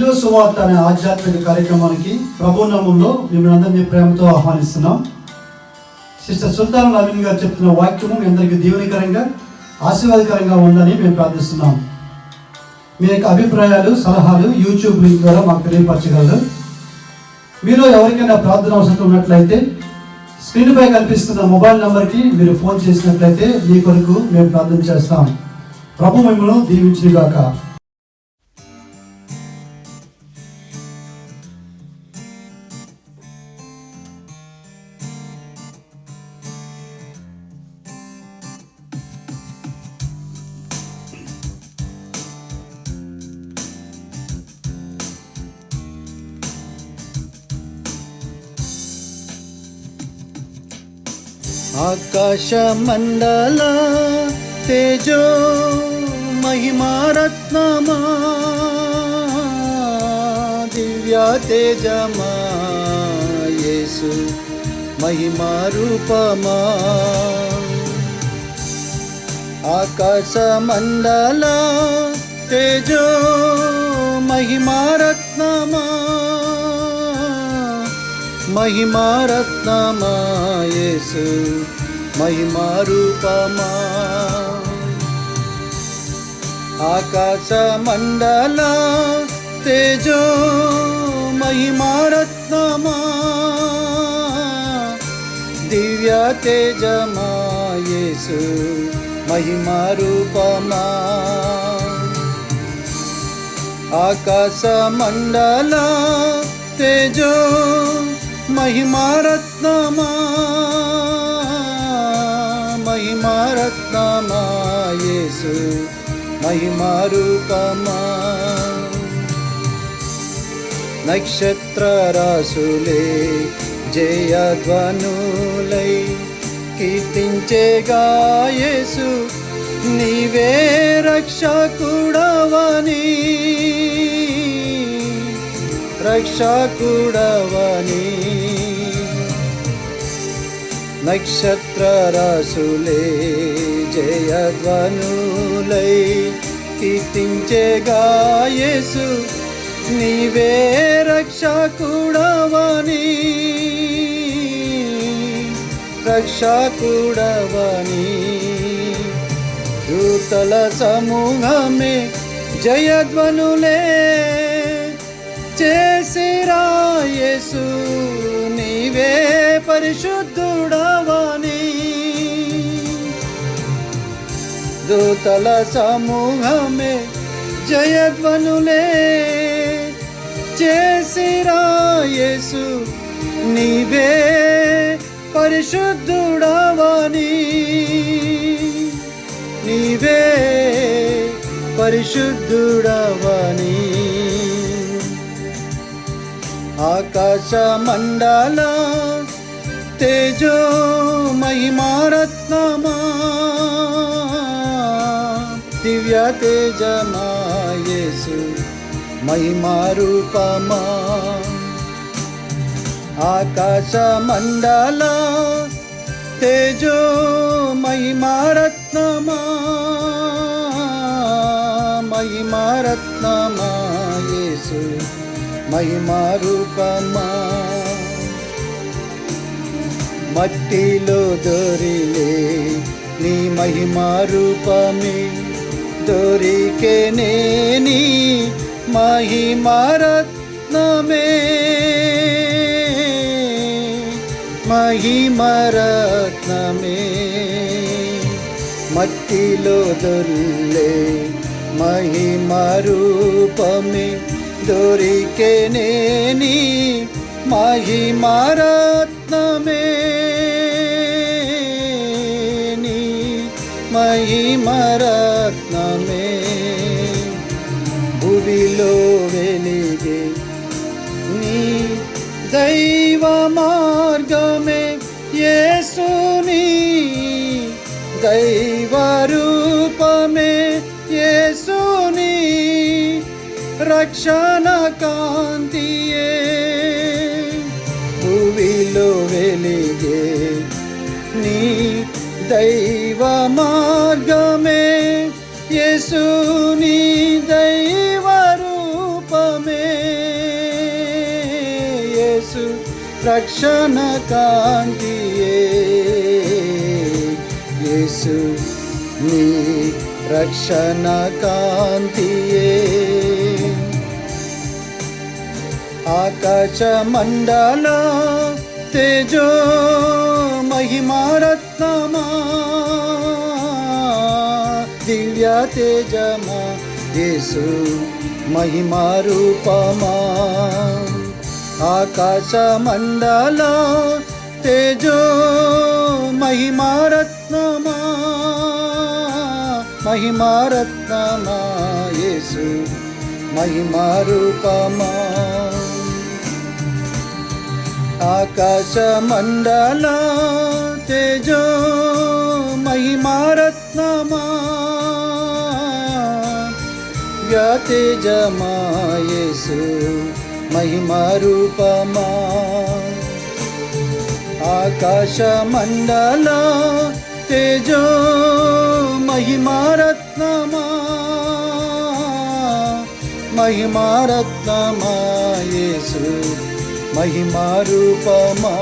ప్రతిరోజు సువార్త అనే ఆధ్యాత్మిక కార్యక్రమానికి ప్రభు నామంలో మిమ్మల్ని అందరినీ ప్రేమతో ఆహ్వానిస్తున్నాం. సిస్టర్ సుల్తాన్ నవీన్ గారు చెప్తున్న వాక్యము మీ అందరికీ దీవెనకరంగా ఆశీర్వాదకరంగా ఉందని మేము ప్రార్థిస్తున్నాం. మీ యొక్క అభిప్రాయాలు సలహాలు యూట్యూబ్ లింక్ ద్వారా మాకు తెలియపరచగలరు. మీలో ఎవరికైనా ప్రార్థన అవసరం ఉన్నట్లయితే స్క్రీన్పై కనిపిస్తున్న మొబైల్ నెంబర్కి మీరు ఫోన్ చేసినట్లయితే మీ కొరకు మేము ప్రార్థన చేస్తాం. ప్రభు మిమ్మల్ని దీవించుగాక. ఆకాశ మండల తేజో మహిమారత్నమా దివ్య తేజమా యేసు మహిమా రూపమా. ఆకాశ మండల తేజో మహిమారత్నమా మహిమారత్నమా యేసు మహిమా రూపమా. ఆకాశ మండల తేజో మహిమారత్నమా దివ్య తేజమా యేసు మహిమా రూపమా. ఆకాశ మండల తేజో మహిమారత్నమా మహిమారత్నమా యేసు మహిమా రూపమా. నక్షత్ర రాసులే జయధ్వనులై కీర్తించేగా యేసు నీవే రక్షకుడవని రక్షకుడవని. నక్షత్ర రాసులే జయధ్వనులై కీర్తించేగా యేసు నీవే రక్షకుడవని రక్షకుడవని. దూతల సమూహమే జయధ్వనులే చేసిరా యేసు నీవే పరిశుద్ధుడవని. దూతల సమూహమే జయధ్వనులే చేసిరా యేసు నీవే పరిశుద్ధుడవని నీవే పరిశుద్ధుడవని. ఆకాశ మండల తేజో మహిమారత్నమా దివ్య తేజమా యేసు మహిమా రూపమా. ఆకాశ మండల తేజో మహిమారత్నమా మహిమారత్నమా యేసు మహిమా రూపమా. మట్టిలో దొరిలే నీ మహిమా రూపమే దొరికేనే నీ మహిమారత్నమే మహిమారత్నమే. మట్టిలో దొర్లే మహిమా రూపమే దొరికేనే నీ మహిమారత్నమే నీ మహిమారత్నమే. భువిలో వెలిగే నీ దైవ మార్గమే యేసుని దైవ రూపమే యేసుని రక్షణ కాంతియే. భువిలో వెలిగే నీ దైవ మార్గమే యేసుని దైవ రూపమే రక్షణ కాంతియే యేసు నీ రక్షణ కాంతియే ఆకాశ మండల తేజో మహిమారత్నమా దివ్య తేజమా యేసు మహిమా రూపమా ఆకాశ మండల తేజో మహిమారత్నమా మహిమారత్నమా యేసు మహిమా రూపమా ఆకాశ మండల తేజో మహిమారత్నమా తేజమా యేసు మహిమా రూపమా ఆకాశ మండల తేజో మహిమారత్నమా మహిమారత్నమా యేసు మహిమా రూపమా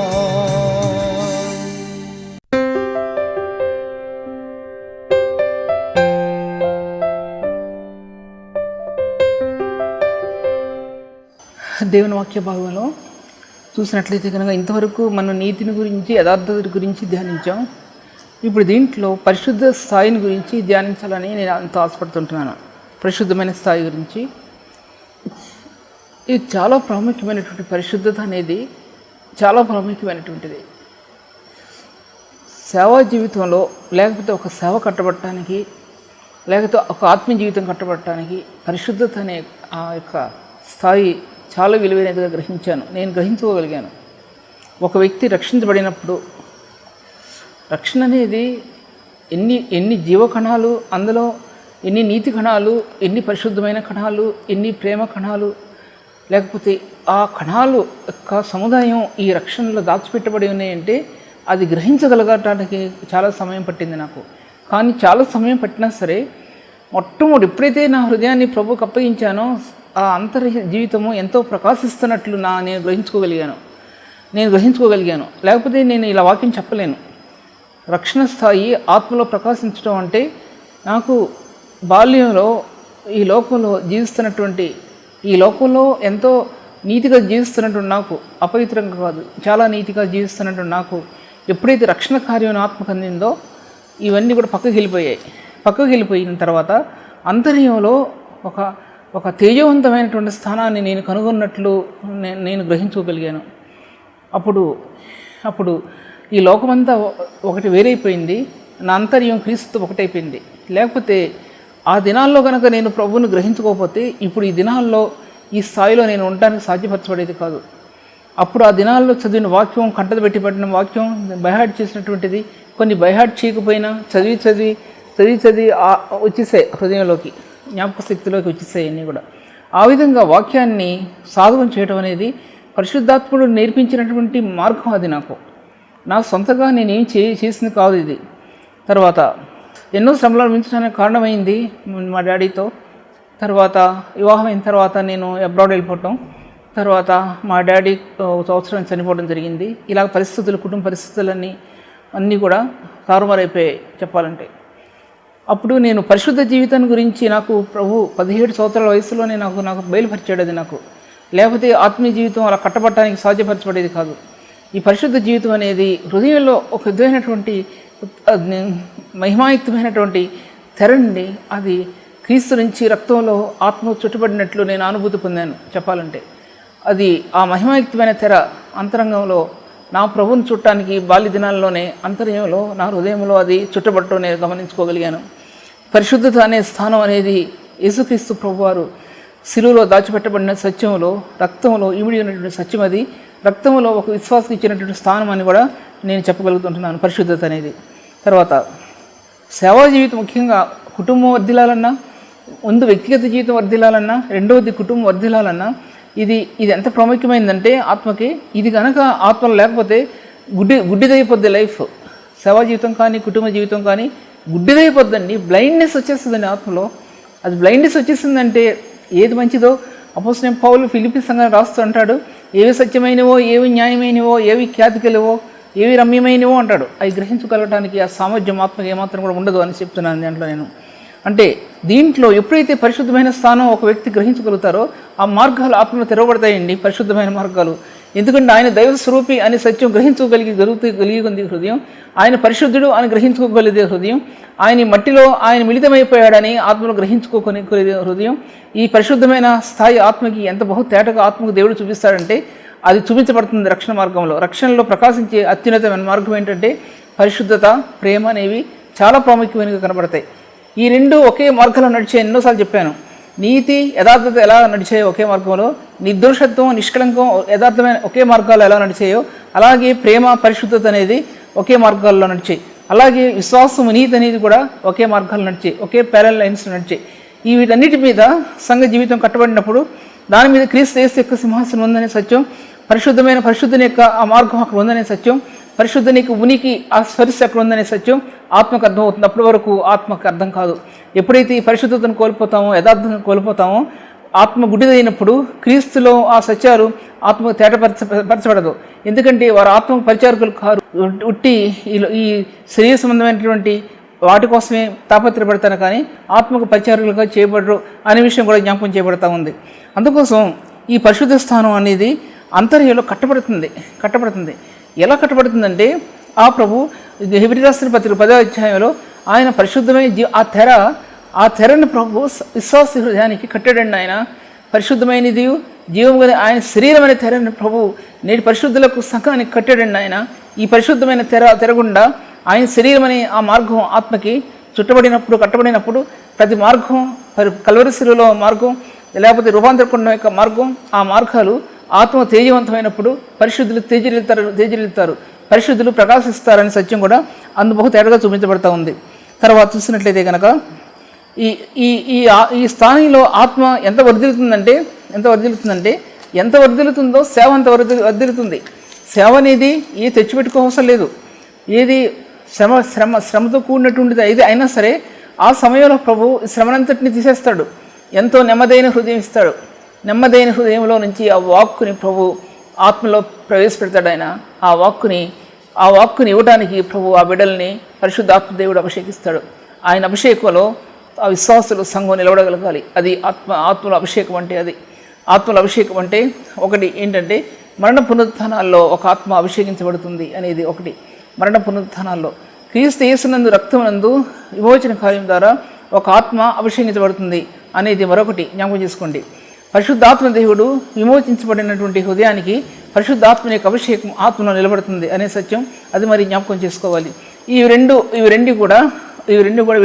దేవుని వాక్య భాగంలో చూసినట్లయితే కనుక ఇంతవరకు మనం నీతిని గురించి యథార్థత గురించి ధ్యానించాం. ఇప్పుడు దీంట్లో పరిశుద్ధ స్థాయిని గురించి ధ్యానించాలని నేను అంత ఆశపడుతుంటున్నాను. పరిశుద్ధమైన స్థాయి గురించి ఇది చాలా ప్రాముఖ్యమైనటువంటి పరిశుద్ధత అనేది చాలా ప్రాముఖ్యమైనటువంటిది. సేవా జీవితంలో లేకపోతే ఒక సేవ కట్టబడటానికి లేకపోతే ఒక ఆత్మీయ జీవితం కట్టబడటానికి పరిశుద్ధత అనే ఆ యొక్క స్థాయి చాలా విలువైనదిగా నేను గ్రహించుకోగలిగాను. ఒక వ్యక్తి రక్షించబడినప్పుడు రక్షణ అనేది ఎన్ని జీవకణాలు, అందులో ఎన్ని నీతి కణాలు, ఎన్ని పరిశుద్ధమైన కణాలు, ఎన్ని ప్రేమ కణాలు, లేకపోతే ఆ కణాలు యొక్క సముదాయం ఈ రక్షణలో దాచిపెట్టబడి ఉన్నాయంటే అది గ్రహించగలగటానికి చాలా సమయం పట్టింది నాకు. కానీ చాలా సమయం పట్టినా సరే మొట్టమొదటి ఎప్పుడైతే నా హృదయాన్ని ప్రభువుకు అప్పగించానో ఆ అంతర్య జీవితము ఎంతో ప్రకాశిస్తున్నట్లు నేను గ్రహించుకోగలిగాను. లేకపోతే నేను ఇలా వాక్యం చెప్పలేను. రక్షణ స్థాయి ఆత్మలో ప్రకాశించడం అంటే నాకు బాల్యంలో ఈ లోకంలో జీవిస్తున్నటువంటి ఈ లోకంలో ఎంతో నీతిగా జీవిస్తున్నటువంటి నాకు, అపవిత్రంగా కాదు చాలా నీతిగా జీవిస్తున్నటువంటి నాకు ఎప్పుడైతే రక్షణ కార్యం ఆత్మకు అందిందో ఇవన్నీ కూడా పక్కకి వెళ్ళిపోయిన తర్వాత అంతర్యంలో ఒక తేజవంతమైనటువంటి స్థానాన్ని నేను కనుగొన్నట్లు నేను గ్రహించుకోగలిగాను. అప్పుడు ఈ లోకమంతా ఒకటి వేరైపోయింది, నా అంతర్యం క్రీస్తు ఒకటైపోయింది. లేకపోతే ఆ దినాల్లో కనుక నేను ప్రభువును గ్రహించుకోకపోతే ఇప్పుడు ఈ దినాల్లో ఈ స్థాయిలో నేను ఉండడానికి సాధ్యపరచబడేది కాదు. అప్పుడు ఆ దినాల్లో చదివిన వాక్యం, కంటలు పెట్టిపడిన వాక్యం, బైహాడ్ చేసినటువంటిది కొన్ని బైహాడ్ చేయకపోయినా చదివి వచ్చేసాయి హృదయంలోకి, జ్ఞాపక శక్తిలోకి వచ్చేసాయి అన్నీ కూడా. ఆ విధంగా వాక్యాన్ని సాధకం చేయడం అనేది పరిశుద్ధాత్ముడు నేర్పించినటువంటి మార్గం. అది నా సొంతగా నేనేం చేసింది కాదు ఇది. తర్వాత ఎన్నో శ్రమలు అనుభవించడానికి కారణమైంది మా డాడీతో. తర్వాత వివాహం అయిన తర్వాత నేను అబ్రాడ్ వెళ్ళిపోవటం, తర్వాత మా డాడీ సంవత్సరం చనిపోవడం జరిగింది. ఇలా కుటుంబ పరిస్థితులన్నీ అన్నీ కూడా తారుమారైపోయాయి చెప్పాలంటే. అప్పుడు నేను పరిశుద్ధ జీవితాన్ని గురించి నాకు ప్రభు 17 సంవత్సరాల వయసులోనే నాకు బయలుపరిచాడు. అది నాకు లేకపోతే ఆత్మీయ జీవితం అలా కట్టబట్టడానికి సాధ్యపరచబడేది కాదు. ఈ పరిశుద్ధ జీవితం అనేది హృదయంలో ఒక విధమైనటువంటి మహిమాయుక్తమైనటువంటి తెరండి. అది క్రీస్తు నుంచి రక్తంలో ఆత్మ చుట్టబడినట్లు నేను అనుభూతి పొందాను చెప్పాలంటే. అది ఆ మహిమాయుక్తమైన తెర అంతరంగంలో నా ప్రభువుని చుట్టానికి బాల్య దినాల్లోనే అంతర్యంలో నా హృదయంలో అది చుట్టబడటం నేను గమనించుకోగలిగాను. పరిశుద్ధత అనే స్థానం అనేది యేసుక్రీస్తు ప్రభువారు శిలువలో దాచిపెట్టబడిన సత్యంలో, రక్తంలో ఇమిడి ఉన్నటువంటి సత్యం. అది రక్తంలో ఒక విశ్వాసం ఇచ్చినటువంటి స్థానం అని కూడా నేను చెప్పగలుగుతుంటున్నాను పరిశుద్ధత అనేది. తర్వాత సేవా జీవితం, ముఖ్యంగా కుటుంబం వర్ధిల్లాలన్నా, ముందు వ్యక్తిగత జీవితం వర్ధిల్లాలన్నా, రెండవది కుటుంబం వర్ధిల్లాలన్నా ఇది ఎంత ప్రాముఖ్యమైందంటే ఆత్మకి. ఇది కనుక ఆత్మలో లేకపోతే గుడ్డిదైపోద్ది లైఫ్. సేవా జీవితం కానీ కుటుంబ జీవితం కానీ గుడ్డిదైపోద్దండి. బ్లైండ్నెస్ వచ్చేస్తుందండి ఆత్మలో. అది బ్లైండ్నెస్ వచ్చేసిందంటే ఏది మంచిదో అపోస్తలుడైన పౌలు ఫిలిప్పీ సంఘానికి రాస్తూ అంటాడు, ఏవి సత్యమైనవో, ఏవి న్యాయమైనవో, ఏవి ఖ్యాతికలవో, ఏవి రమ్యమైనవో అంటాడు. అవి గ్రహించగలగడానికి ఆ సామర్థ్యం ఆత్మకి ఏమాత్రం కూడా ఉండదు అని చెప్తున్నాను దాంట్లో నేను. అంటే దీంట్లో ఎప్పుడైతే పరిశుద్ధమైన స్థానం ఒక వ్యక్తి గ్రహించగలుగుతారో ఆ మార్గాలు ఆత్మలో తెరవబడతాయండి, పరిశుద్ధమైన మార్గాలు. ఎందుకంటే ఆయన దైవ స్వరూపి అని సత్యం గ్రహించగలిగింది హృదయం, ఆయన పరిశుద్ధుడు అని గ్రహించుకోగలిగే హృదయం, ఆయన మట్టిలో ఆయన మిళితమైపోయాడని ఆత్మలో గ్రహించుకోగలిగే హృదయం. ఈ పరిశుద్ధమైన స్థాయి ఆత్మకి ఎంత బహు తేటగా ఆత్మకు దేవుడు చూపిస్తాడంటే అది చూపించబడుతుంది రక్షణ మార్గంలో. రక్షణలో ప్రకాశించే అత్యున్నతమైన మార్గం ఏంటంటే పరిశుద్ధత, ప్రేమ అనేవి చాలా ప్రాముఖ్యమైనవి కనబడతాయి. ఈ రెండు ఒకే మార్గంలో నడిచే ఎన్నోసార్లు చెప్పాను. నీతి, యథార్థత ఎలా నడిచాయో ఒకే మార్గంలో, నిర్దోషత్వం, నిష్కళంకం, యథార్థమైన ఒకే మార్గాల్లో ఎలా నడిచాయో, అలాగే ప్రేమ, పరిశుద్ధత అనేది ఒకే మార్గాల్లో నడిచాయి. అలాగే విశ్వాసం, నీతి అనేది కూడా ఒకే మార్గాల్లో నడిచాయి, ఒకే ప్యారల్ లైన్స్ నడిచాయి. ఈ వీటన్నిటి మీద సంఘ జీవితం కట్టబడినప్పుడు దాని మీద క్రీస్తు యేసు యొక్క సింహాసనం ఉందనే సత్యం, పరిశుద్ధుని యొక్క ఆ మార్గం అక్కడ ఉందనే సత్యం, పరిశుద్ధుని యొక్క ఉనికి, ఆ స్పర్శ అక్కడ ఉందనే సత్యం ఆత్మకు అర్థం అవుతుంది. అప్పటి వరకు ఆత్మకు అర్థం కాదు. ఎప్పుడైతే ఈ పరిశుద్ధతను కోల్పోతామో, యథార్థతను కోల్పోతామో, ఆత్మ గుడ్డిదైనప్పుడు క్రీస్తులో ఆ సత్యాలు ఆత్మకు తేటపరచబడదు. ఎందుకంటే వారు ఆత్మకు పరిచారకులు కారు, ఉట్టి ఈ శరీర సంబంధమైనటువంటి వాటి కోసమే తాపత్రపడతాను, కానీ ఆత్మకు పరిచారకులుగా చేయబడరు అనే విషయం కూడా జ్ఞాపకం చేయబడతా ఉంది. అందుకోసం ఈ పరిశుద్ధ స్థానం అనేది అంతర్యంలో కట్టబడుతుంది. ఎలా కట్టబడుతుందంటే ఆ ప్రభు హెబ్రీ రాసిన పత్రిక 10వ అధ్యాయంలో ఆయన పరిశుద్ధమైన ఆ తెరను ప్రభు విశ్వాస హృదయానికి కట్టాడండి. ఆయన పరిశుద్ధమైనది జీవం గల ఆయన శరీరం అనే తెరను ప్రభు నేటి పరిశుద్ధులకు సంఘానికి కట్టాడండి. ఆయన ఈ పరిశుద్ధమైన తెరగుండా ఆయన శరీరం అనే ఆ మార్గం ఆత్మకి కట్టబడినప్పుడు ప్రతి మార్గం, కల్వరి శిలువలో మార్గం, లేకపోతే రూపాంతరకుండం యొక్క మార్గం, ఆ మార్గాలు ఆత్మ తేజవంతమైనప్పుడు పరిశుద్ధులు తేజరిల్లుతారు, పరిశుద్ధులు ప్రకాశిస్తారనే సత్యం కూడా బహు తేటగా చూపించబడతా ఉంది. తర్వాత చూసినట్లయితే కనుక ఈ స్థానంలో ఆత్మ ఎంత వర్ధిల్లుతుందో సేవ అంత వర్ధిల్లుతుంది. సేవ అనేది తెచ్చిపెట్టుకోవసరం లేదు. ఏది శ్రమతో కూడినటువంటిది ఏది అయినా సరే ఆ సమయంలో ప్రభు శ్రమనంతటిని తీసేస్తాడు. ఎంతో నెమ్మదైన హృదయం ఇస్తాడు. నెమ్మదైన హృదయంలో నుంచి ఆ వాక్కుని ప్రభు ఆత్మలో ప్రవేశపెడతాడు. ఆయన ఆ వాక్కుని ఇవ్వడానికి ప్రభు ఆ బిడ్డల్ని పరిశుద్ధాత్మ దేవుడు అభిషేకిస్తాడు. ఆయన అభిషేకంలో ఆ విశ్వాసులు సంఘం నిలబడగలగాలి. అది ఆత్మల అభిషేకం అంటే అది. ఆత్మల అభిషేకం అంటే ఒకటి ఏంటంటే మరణ పునరుత్థానాల్లో ఒక ఆత్మ అభిషేకించబడుతుంది అనేది ఒకటి. మరణ పునరుత్థానాల్లో క్రీస్తు యేసునందు రక్తమునందు విమోచన కార్యం ద్వారా ఒక ఆత్మ అభిషేకించబడుతుంది అనేది మరొకటి జ్ఞాపకం చేసుకోండి. పరిశుద్ధాత్మ దేవుడు విమోచించబడినటువంటి హృదయానికి పరిశుద్ధాత్మ యొక్క అభిషేకం ఆత్మలో నిలబడుతుంది అనే సత్యం అది మరి జ్ఞాపకం చేసుకోవాలి. ఇవి రెండు కూడా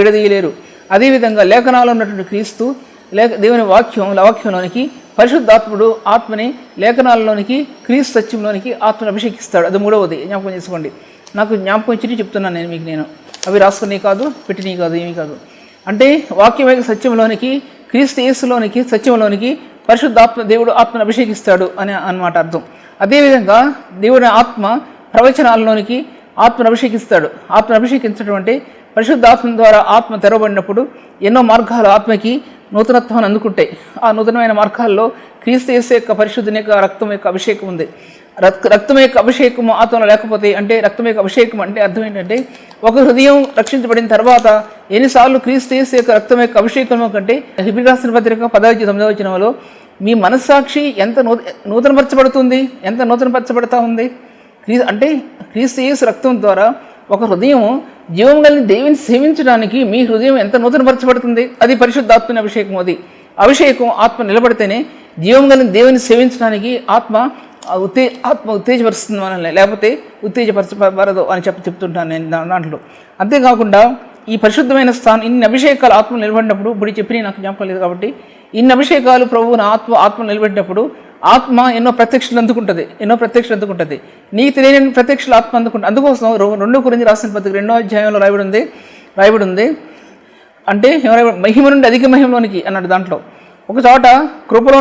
విడదీయలేరు. అదేవిధంగా లేఖనాల్లో ఉన్నటువంటి క్రీస్తు దేవుని వాక్యంలోనికి పరిశుద్ధాత్ముడు ఆత్మని లేఖనాల్లోనికి క్రీస్తు సత్యంలోనికి ఆత్మను అభిషేకిస్తాడు. అది మూడవది జ్ఞాపకం చేసుకోండి. నాకు జ్ఞాపకం ఇచ్చి చెప్తున్నాను నేను అవి రాసుకునే కాదు, పెట్టినవి కాదు, ఏమీ కాదు. అంటే వాక్యమైన సత్యంలోనికి క్రీస్తు యేసులోనికి సత్యంలోనికి పరిశుద్ధాత్మ దేవుడు ఆత్మను అభిషేకిస్తాడు అని అన్నమాట అర్థం. అదేవిధంగా దేవుని ఆత్మ ప్రవచనాల్లోనికి ఆత్మను అభిషేకిస్తాడు. ఆత్మను అభిషేకించడం అంటే పరిశుద్ధాత్మ ద్వారా ఆత్మ తెరవబడినప్పుడు ఎన్నో మార్గాలు ఆత్మకి నూతనత్వాన్ని అందుకుంటాయి. ఆ నూతనమైన మార్గాల్లో క్రీస్తు యేసు యొక్క పరిశుద్ధుని యొక్క రక్తం యొక్క అభిషేకం ఉంది. రక్తం యొక్క అభిషేకము ఆత్మలో లేకపోతే, అంటే రక్తం యొక్క అభిషేకం అంటే అర్థం ఏంటంటే ఒక హృదయం రక్షించబడిన తర్వాత ఎన్నిసార్లు క్రీస్తు యేసు యొక్క రక్తం యొక్క అభిషేకం కంటే హెబ్రీ రాసిన పత్రిక 10వ వచనంలో మీ మనస్సాక్షి ఎంత నూతనపరచబడుతుంది, ఎంత నూతనపరచబడతా ఉంది. అంటే క్రీస్తు యేసు రక్తం ద్వారా ఒక హృదయం జీవం కలిగిన దేవుని సేవించడానికి మీ హృదయం ఎంత నూతనపరచబడుతుంది. అది పరిశుద్ధాత్మని అభిషేకం. అది అభిషేకం ఆత్మ నిలబడితేనే జీవం కలిగిన దేవుని సేవించడానికి ఆత్మ ఉత్తేజపరుస్తుంది మనల్ని, లేకపోతే ఉత్తేజపరచబడదు అని చెప్తుంటాను నేను దాంట్లో. అంతేకాకుండా ఈ పరిశుద్ధమైన స్థానం ఇన్ని అభిషేకాలు ఆత్మ నిలబడినప్పుడు, ఇప్పుడు చెప్పిన నాకు జ్ఞాపకం లేదు కాబట్టి, ఇన్ని అభిషేకాలు ప్రభువున ఆత్మ నిలబెట్టినప్పుడు ఆత్మ ఎన్నో ప్రత్యక్షలు అందుకుంటుంది. నీకు తెలియని ప్రత్యక్షలు ఆత్మ అందుకుంటుంది. అందుకోసం 2 కొరింథీ రాసిన పత్రిక 2వ అధ్యాయంలో రాయబడి ఉంది. అంటే మహిమ నుండి అధిక మహిమలోనికి అన్నాడు. దాంట్లో ఒక చోట కృపలో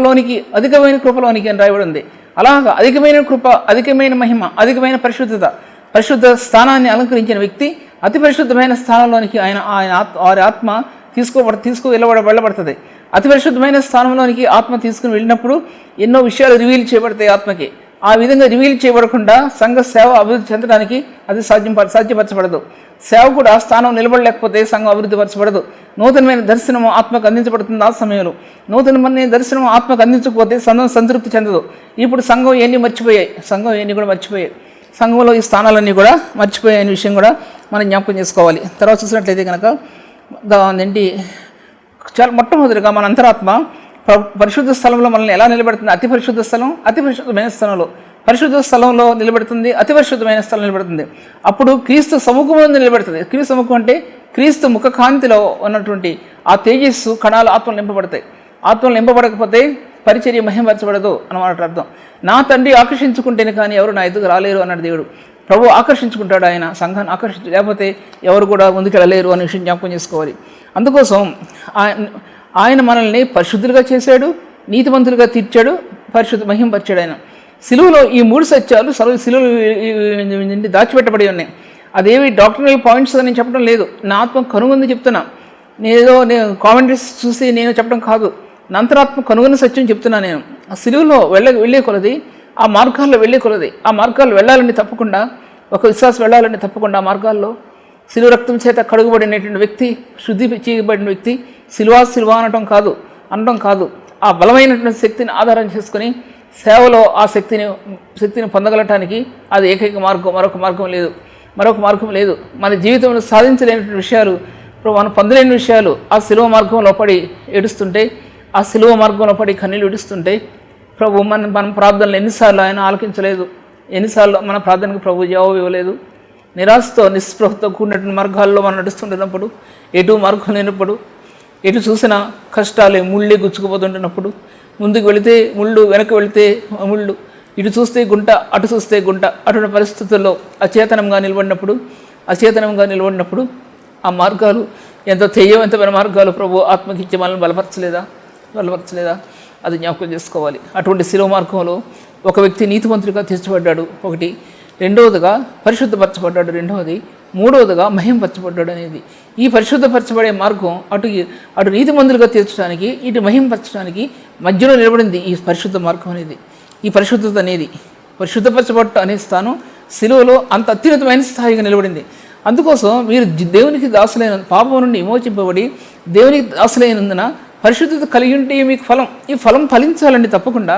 నుండి అధికమైన కృపలోనికి అని రాయబడి ఉంది. అలాగా అధికమైన కృప, అధికమైన మహిమ, అధికమైన పరిశుద్ధ స్థానాన్ని అలంకరించిన వ్యక్తి అతి పరిశుద్ధమైన స్థానంలోనికి వారి ఆత్మ వెళ్ళబడుతుంది. అతి పరిశుద్ధమైన స్థానంలోనికి ఆత్మ తీసుకుని వెళ్ళినప్పుడు ఎన్నో విషయాలు రివీల్ చేయబడతాయి ఆత్మకి. ఆ విధంగా రివీల్ చేయబడకుండా సంఘ సేవ అభివృద్ధి చెందడానికి అది సాధ్యపరచబడదు. సేవకుడు ఆ స్థానం నిలబడలేకపోతే సంఘం అభివృద్ధి పరచబడదు. నూతనమైన దర్శనం ఆత్మకు అందించబడుతుంది. ఆ సమయంలో నూతనమైన దర్శనం ఆత్మకు అందించకపోతే సంఘం సంతృప్తి చెందదు. ఇప్పుడు సంఘం ఇవన్నీ మర్చిపోయాయి. సంఘంలో ఈ స్థానాలన్నీ కూడా మర్చిపోయాయి అనే విషయం కూడా మనం జ్ఞాపకం చేసుకోవాలి. తర్వాత చూసినట్లయితే కనుక ఏంటి, చాలా మొట్టమొదటిగా మన అంతరాత్మ పరిశుద్ధ స్థలంలో మనల్ని ఎలా నిలబెడుతుంది? అతి పరిశుద్ధ స్థలం, అతి పరిశుద్ధమైన స్థలంలో, పరిశుద్ధ స్థలంలో నిలబెడుతుంది, అతి పరిశుద్ధమైన స్థలం నిలబెడుతుంది. అప్పుడు క్రీస్తు సముఖంలో నిలబెడుతుంది. క్రీస్తు సముఖం అంటే క్రీస్తు ముఖ కాంతిలో ఉన్నటువంటి ఆ తేజస్సు కణాలు ఆత్మలు నింపబడతాయి. ఆత్మలు నింపబడకపోతే పరిచర్య మహిమపరచబడదు అన్నమాట అర్థం. నా తండ్రి ఆకర్షించుకుంటేనే కానీ ఎవరు నా ఎదుగు రాలేరు అన్నాడు దేవుడు. ప్రభు ఆకర్షించుకుంటాడు, ఆయన సంఘాన్ని ఆకర్షించు, లేకపోతే ఎవరు కూడా ముందుకెళ్ళలేరు అనే విషయం జ్ఞాపకం చేసుకోవాలి. అందుకోసం ఆయన మనల్ని పరిశుద్ధులుగా చేశాడు, నీతిమంతులుగా తీర్చాడు, మహింపరిచాడు. ఆయన సిలువలో ఈ 3 సత్యాలు సిలువలు దాచిపెట్టబడి ఉన్నాయి. అదేవి డాక్టరల్ పాయింట్స్ అని నేను చెప్పడం లేదు, నా ఆత్మ కనుగొంది చెప్తున్నా. నేను కామెంటరీస్ చూసి నేను చెప్పడం కాదు, నా అంతరాత్మ కనుగొన్న సత్యం చెప్తున్నా. నేను ఆ సిలువలో వెళ్ళే కొలది, ఆ మార్గాల్లో వెళ్ళే కొలది, ఆ మార్గాల్లో వెళ్ళాలని తప్పకుండా, ఒక విశ్వాసం వెళ్ళాలని తప్పకుండా ఆ మార్గాల్లో సిలువ రక్తం చేత కడుగుబడినటువంటి వ్యక్తి, శుద్ధి చేయబడిన వ్యక్తి సిలువ అనటం కాదు. ఆ బలమైనటువంటి శక్తిని ఆధారం చేసుకొని సేవలో ఆ శక్తిని పొందగలటానికి అది ఏకైక మార్గం, మరొక మార్గం లేదు. మన జీవితంలో సాధించలేనటువంటి విషయాలు, మనం పొందలేని విషయాలు ఆ సిలువ మార్గంలో పడి ఏడుస్తుంటే, ఆ సిలువ మార్గంలో పడి కన్నీళ్ళు విడుస్తుంటే, ప్రభు మన ప్రార్థనలు ఎన్నిసార్లు ఆయన ఆలకించలేదు, ఎన్నిసార్లు మన ప్రార్థనకు ప్రభు జవాబు ఇవ్వలేదు. నిరాశతో నిస్పృహతో కూడినటువంటి మార్గాల్లో మనం నడుస్తుంటున్నప్పుడు, ఎటు మార్గం లేనప్పుడు, ఎటు చూసినా కష్టాలే, ముళ్ళే గుచ్చుకుపోతుంటున్నప్పుడు, ముందుకు వెళితే ముళ్ళు, వెనక్కి వెళితే ముళ్ళు, ఇటు చూస్తే గుంట, అటు చూస్తే గుంట, అటువంటి పరిస్థితుల్లో అచేతనంగా నిలబడినప్పుడు ఆ మార్గాలు ఎంతో తెయ్యవంతమైన మార్గాలు ప్రభు ఆత్మకిచ్చి మనల్ని బలపరచలేదా? అది జ్ఞాపకం చేసుకోవాలి. అటువంటి శిలువ మార్గంలో ఒక వ్యక్తి నీతిమంతుడిగా తీర్చబడ్డాడు, ఒకటి. రెండవదిగా పరిశుద్ధపరచబడ్డాడు, రెండవది. మూడవదిగా మహింపరచబడ్డాడు అనేది. ఈ పరిశుద్ధపరచబడే మార్గం అటు నీతిమంతులుగా తీర్చడానికి, ఇటు మహింపరచడానికి మధ్యలో నిలబడింది ఈ పరిశుద్ధ మార్గం అనేది. ఈ పరిశుద్ధత అనేది, పరిశుద్ధపరచబడటం అనే స్థానం సిలువలో అంత అత్యున్నతమైన స్థాయిగా నిలబడింది. అందుకోసం మీరు దేవునికి దాసులైన, పాపం నుండి విమోచింపబడి దేవునికి దాసులైనందున పరిశుద్ధత కలిగి ఉంటే మీకు ఫలం, ఈ ఫలం ఫలించాలండి తప్పకుండా.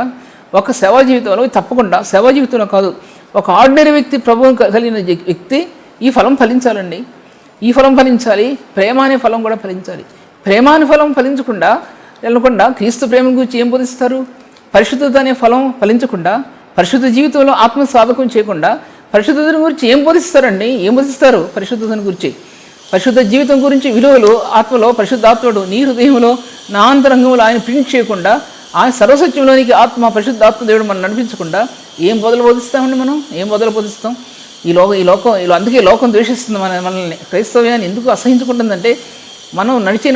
ఒక సేవా జీవితంలో కాదు, ఒక ఆర్డినరీ వ్యక్తి, ప్రభువును కలిగిన వ్యక్తి ఈ ఫలం ఫలించాలండి. ఈ ఫలం ఫలించాలి, ప్రేమ అనే ఫలం కూడా ఫలించాలి. ప్రేమ అనే ఫలం ఫలించకుండా వెళ్ళకుండా క్రీస్తు ప్రేమ గురించి ఏం బోధిస్తారు? పరిశుద్ధత అనే ఫలం ఫలించకుండా, పరిశుద్ధ జీవితంలో ఆత్మ సాధకం చేయకుండా పరిశుద్ధతను గురించి ఏం బోధిస్తారండి? ఏం బోధిస్తారు పరిశుద్ధతను గురించి? పరిశుద్ధ జీవితం గురించి విలువలు ఆత్మలో, పరిశుద్ధాత్ముడు నీ హృదయంలో, నా అంతరంగంలో ఆయన ప్రింట్ చేయకుండా, ఆయన సర్వసత్యంలోనికి పరిశుద్ధాత్మ దేవుడు మనం నడిపించకుండా ఏం బోధిస్తామండి? మనం ఏం బోధిస్తాం? ఈ లోకం అందుకే లోకం ద్వేషిస్తుంది మనల్ని. క్రైస్తవ్యాన్ని ఎందుకు అసహించుకుంటుందంటే, మనం నడిచే